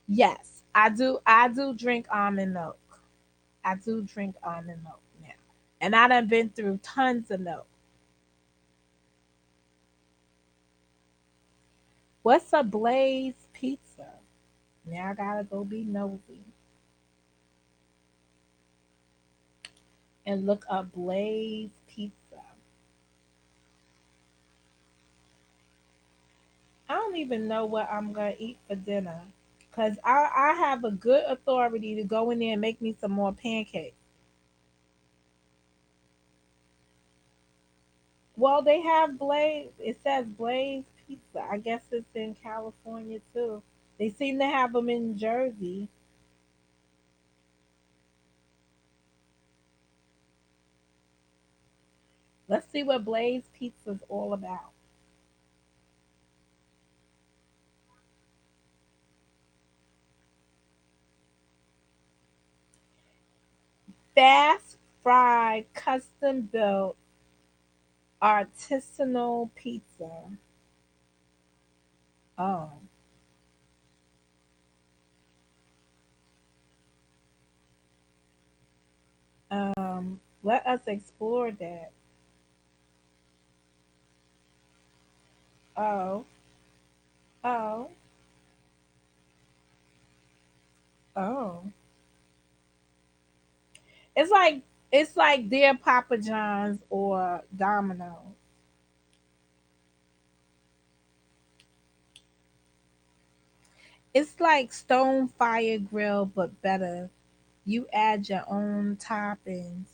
Yes, I do drink almond milk. I do drink almond milk now. And I done been through tons of milk. What's a Blaze pizza? Now I gotta go be nosy and look up Blaze pizza. I don't even know what I'm gonna eat for dinner. Cause I have a good authority to go in there and make me some more pancakes. Well, they have Blaze. It says Blaze Pizza. I guess it's in California too. They seem to have them in Jersey. Let's see what Blaze Pizza's all about. Fast fried, custom built, artisanal pizza. Oh, let us explore that. Oh, oh, oh. It's like it's like their Papa John's or Domino's. It's like Stone Fire Grill, but better. You add your own toppings.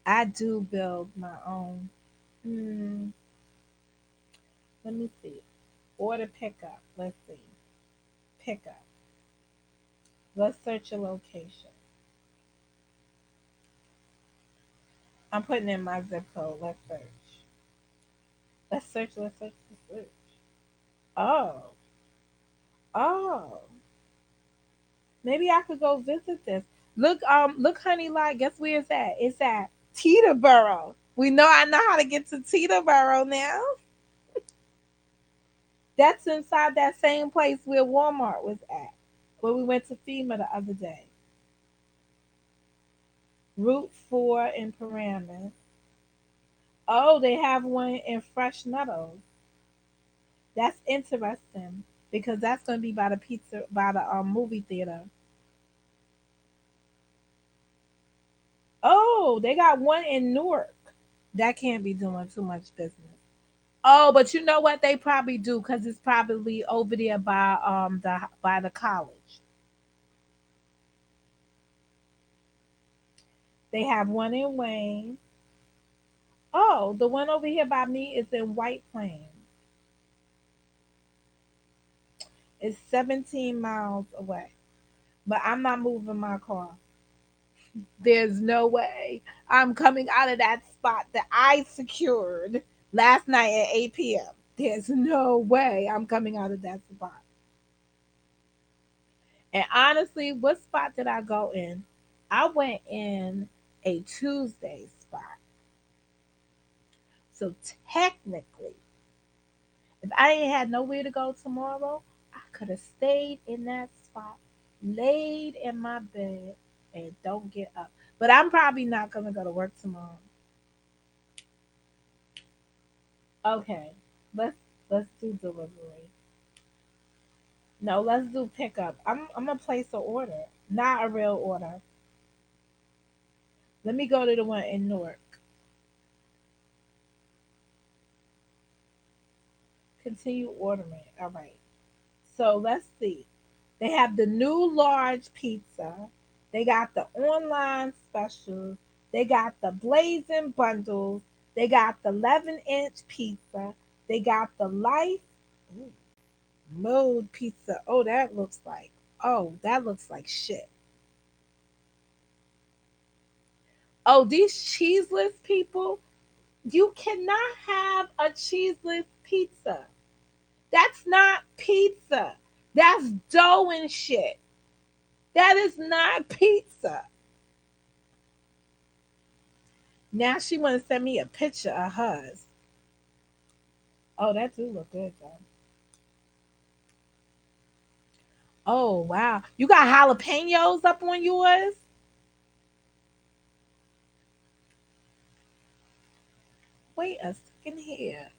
I do build my own. Hmm, let me see. Order pickup. Let's see. Pickup. Let's search a location. I'm putting in my zip code. Let's search. Let's search. Let's search. Let's search. Oh. Oh. Maybe I could go visit this. Look, honey, like, guess where it's at? It's at Teterboro. I know how to get to Teterboro now. That's inside that same place where Walmart was at, where we went to FEMA the other day. Route 4 in Paramus. Oh, they have one in Fresh Meadows. That's interesting because that's going to be by the pizza, by the movie theater. Oh, they got one in Newark. That can't be doing too much business. Oh, but you know what? They probably do because it's probably over there by the college. They have one in Wayne. Oh, the one over here by me is in White Plains. It's 17 miles away. But I'm not moving my car. There's no way I'm coming out of that spot that I secured last night at 8 p.m. There's no way I'm coming out of that spot. And honestly, what spot did I go in? I went in a Tuesday spot. So technically, if I ain't had nowhere to go tomorrow, I could have stayed in that spot, laid in my bed, and don't get up. But I'm probably not gonna go to work tomorrow. Okay, let's do delivery. No, let's do pickup. I'm gonna place an order, not a real order. Let me go to the one in Newark. Continue ordering. All right. So let's see. They have the new large pizza. They got the online specials. They got the blazing bundles. They got the 11-inch pizza. They got the life mode pizza. Oh, that looks like. Oh, that looks like shit. Oh, these cheeseless people, you cannot have a cheeseless pizza. That's not pizza. That's dough and shit. That is not pizza. Now she want to send me a picture of hers. Oh, that do look good though. Oh wow, you got jalapenos up on yours. Wait a second here.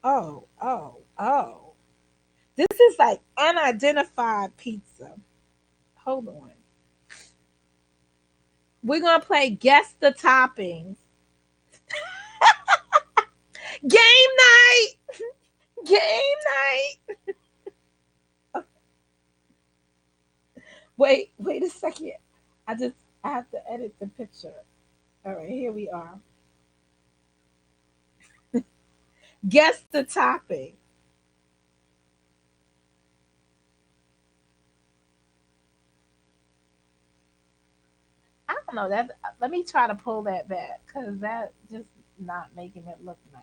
Oh, oh, oh. This is like unidentified pizza. Hold on. We're gonna play guess the toppings. Game night. Game night. Wait a second. I have to edit the picture. All right, here we are. Guess the topping. I don't know that. Let me try to pull that back because that just not making it look nice.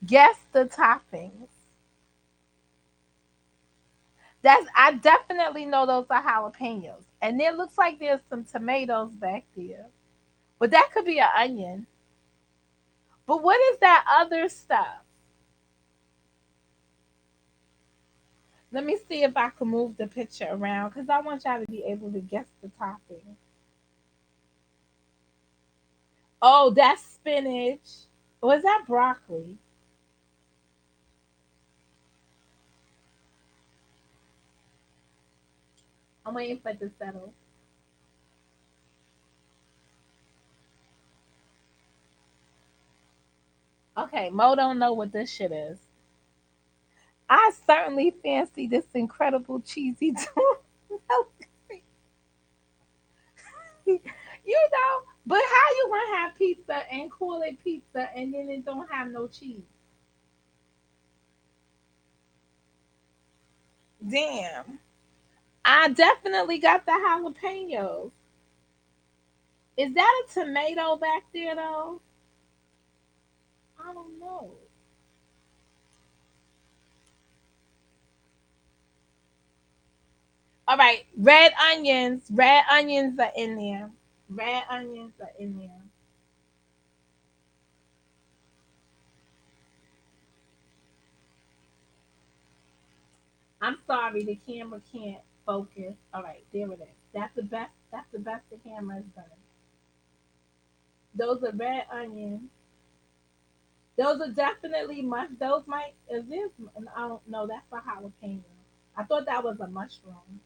Guess the toppings. That's I definitely know those are jalapenos, and it looks like there's some tomatoes back there, but that could be an onion. But what is that other stuff? Let me see if I can move the picture around because I want y'all to be able to guess the topping. Oh, that's spinach. Was that broccoli? I'm waiting for it to settle. Okay, Mo don't know what this shit is. I certainly fancy this incredible cheesy tuna. But how you gonna have pizza and call it pizza and then it don't have no cheese? Damn. I definitely got the jalapenos. Is that a tomato back there though? I don't know. All right, red onions. Red onions are in there. Red onions are in there. I'm sorry, the camera can't focus. All right, there it is. That's the best. That's the best the camera has done. Those are red onions. Those are definitely those might is this I don't know, that's a jalapeno. I thought that was a mushroom.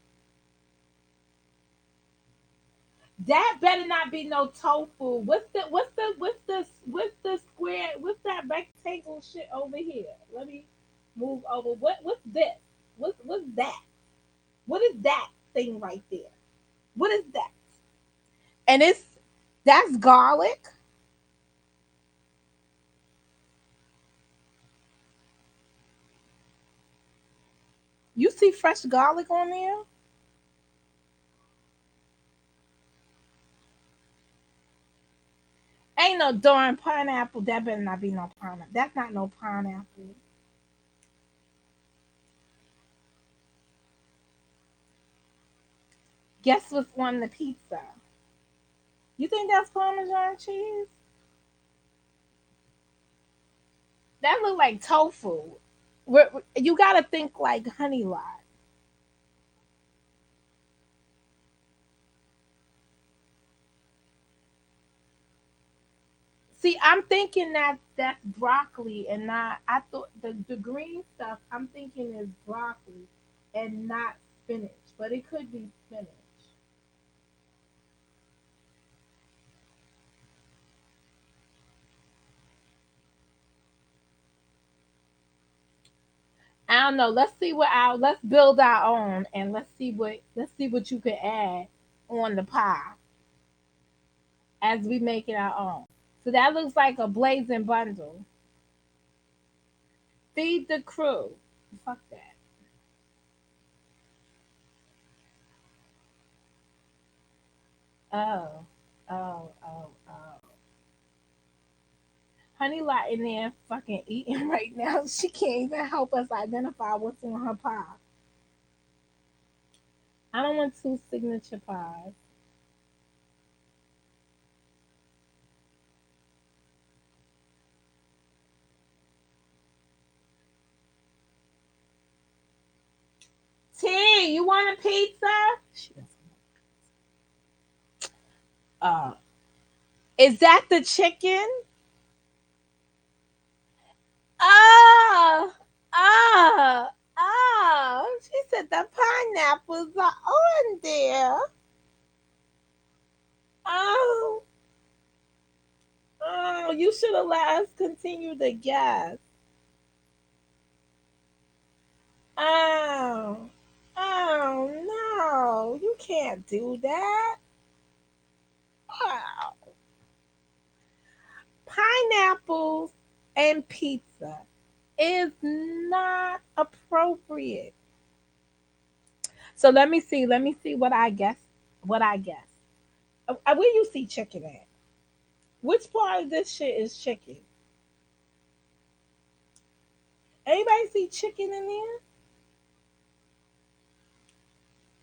That better not be no tofu. What's the square what's that rectangle shit over here? Let me move over. What's this? What's that? What is that thing right there? What is that? And that's garlic. You see fresh garlic on there? Ain't no darn pineapple. That better not be no pineapple. That's not no pineapple. Guess what's on the pizza? You think that's Parmesan cheese? That look like tofu. You gotta think like honey lot. See, I'm thinking that that's broccoli and not. I thought the green stuff. I'm thinking is broccoli and not spinach, but it could be spinach. I don't know. Let's build our own and let's see what you can add on the pie as we make it our own. So that looks like a blazing bundle. Feed the crew. Fuck that. Oh, oh. Honey Lot in there fucking eating right now. She can't even help us identify what's on her pie. I don't want two signature pies. T, you want a pizza? She doesn't. Uh, is that the chicken? Oh, oh, oh. She said the pineapples are on there. Oh, oh, you should have let us continue to guess. Oh, oh no, you can't do that. Oh, pineapples and pizza is not appropriate. So let me see what I guess. What I guess. Where you see chicken at? Which part of this shit is chicken? Anybody see chicken in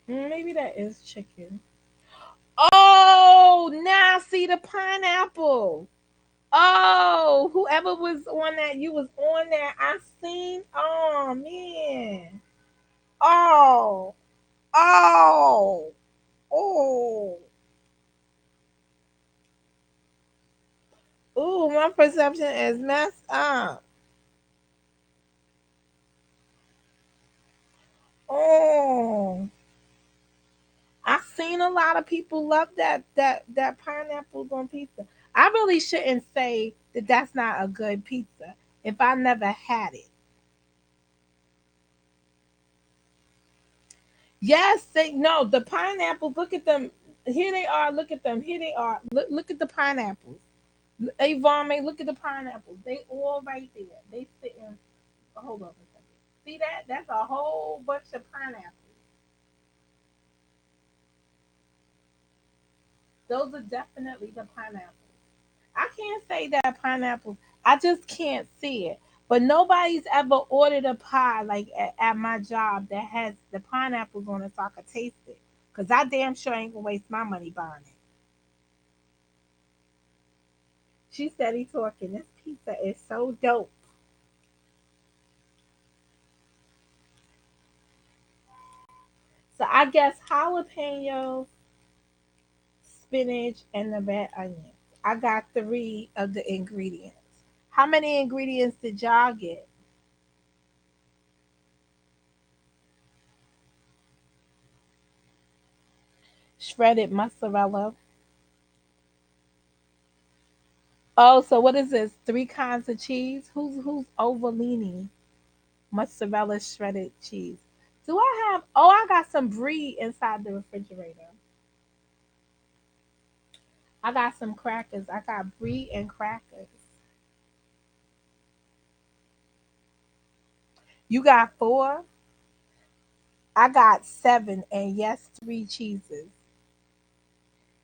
there? Maybe that is chicken. Oh, now I see the pineapple. Oh, whoever was on that, you was on that. I seen. Oh man. Oh, oh, oh. Ooh, my perception is messed up. Oh, I've seen a lot of people love that pineapples on pizza. I really shouldn't say that that's not a good pizza if I never had it. Yes, they no the pineapples. Look at them. Here they are. Look at them. Here they are. Look at the pineapples. Avon, may look at the pineapples. They all right there. They sitting. Hold on a second. See that? That's a whole bunch of pineapples. Those are definitely the pineapples. I can't say that pineapples. I just can't see it. But nobody's ever ordered a pie like at my job that has the pineapples on it so I could taste it. Cause I damn sure ain't gonna waste my money buying it. She said he talking. This pizza is so dope. So I guess jalapeno, spinach, and the red onion. I got three of the ingredients. How many ingredients did y'all get? Shredded mozzarella. Oh, so what is this? Three kinds of cheese? Who's overleaning? Mozzarella shredded cheese. Do I have? Oh, I got some brie inside the refrigerator. I got some crackers. I got brie and crackers. You got four. I got seven, and yes, three cheeses.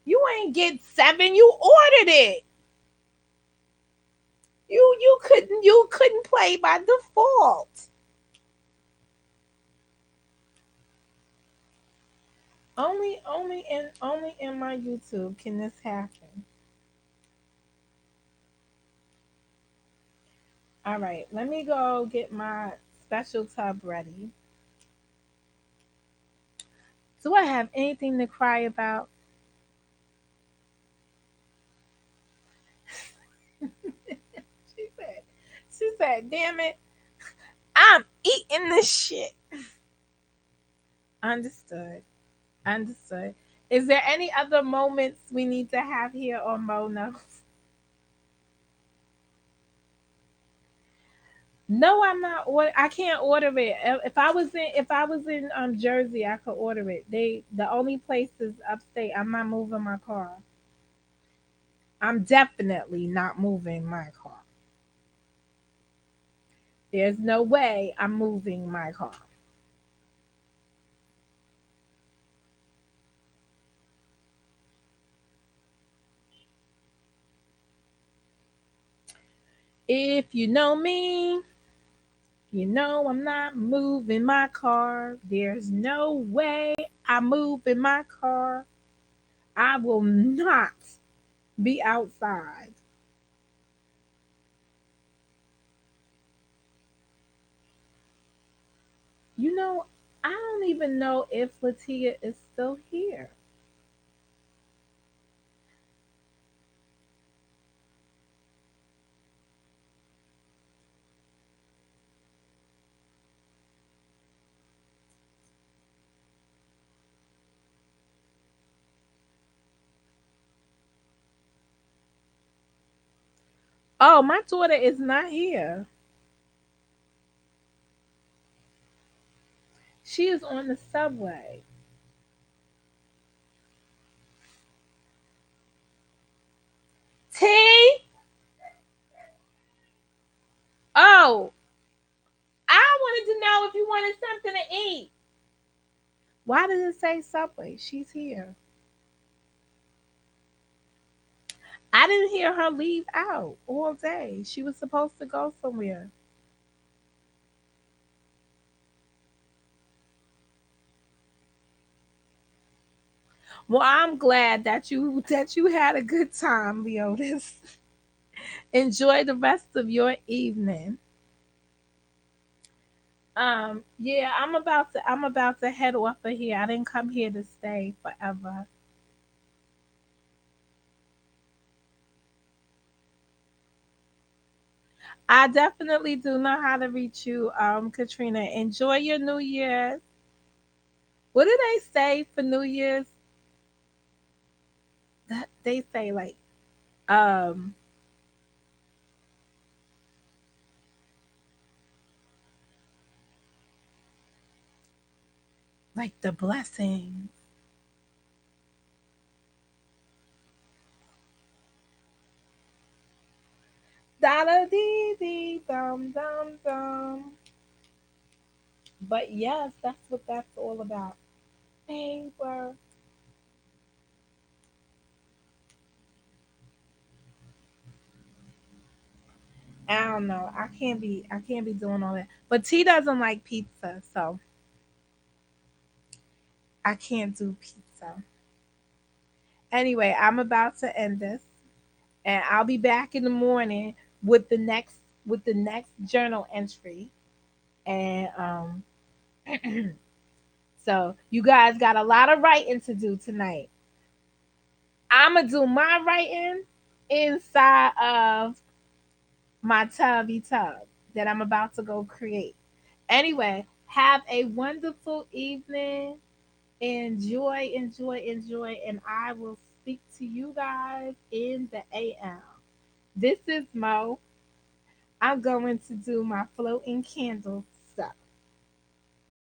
You ain't get seven. You ordered it. You couldn't play by default. Only in my YouTube can this happen. All right, let me go get my special tub ready. Do I have anything to cry about? She said, she said, damn it, I'm eating this shit. Understood. Understood. Is there any other moments we need to have here or Mo knows? No, I'm not. I can't order it. If I was in Jersey, I could order it. The only place is upstate. I'm not moving my car. I'm definitely not moving my car. There's no way I'm moving my car. If you know me, you know I'm not moving my car. There's no way I'm moving my car. I will not be outside. You know, I don't even know if Latia is still here. Oh, my daughter is not here. She is on the subway. T? Oh, I wanted to know if you wanted something to eat. Why did it say subway? She's here. I didn't hear her leave out all day. She was supposed to go somewhere. Well, I'm glad that you had a good time, Leotis. Enjoy the rest of your evening. Yeah, I'm about to head off of here. I didn't come here to stay forever. I definitely do know how to reach you, Katrina. Enjoy your New Year's. What do they say for New Year's? That they say um like the blessing. Da da dee dee dum dum dum. But yes, that's what that's all about. Paper. I don't know. I can't be doing all that. But T doesn't like pizza, so I can't do pizza. Anyway, I'm about to end this, and I'll be back in the morning with the next journal entry. And so you guys got a lot of writing to do tonight. I'm gonna do my writing inside of my tubby tub that I'm about to go create. Anyway, have a wonderful evening. Enjoy, enjoy, enjoy, and I will speak to you guys in the AM. This is Mo. I'm going to do my floating candles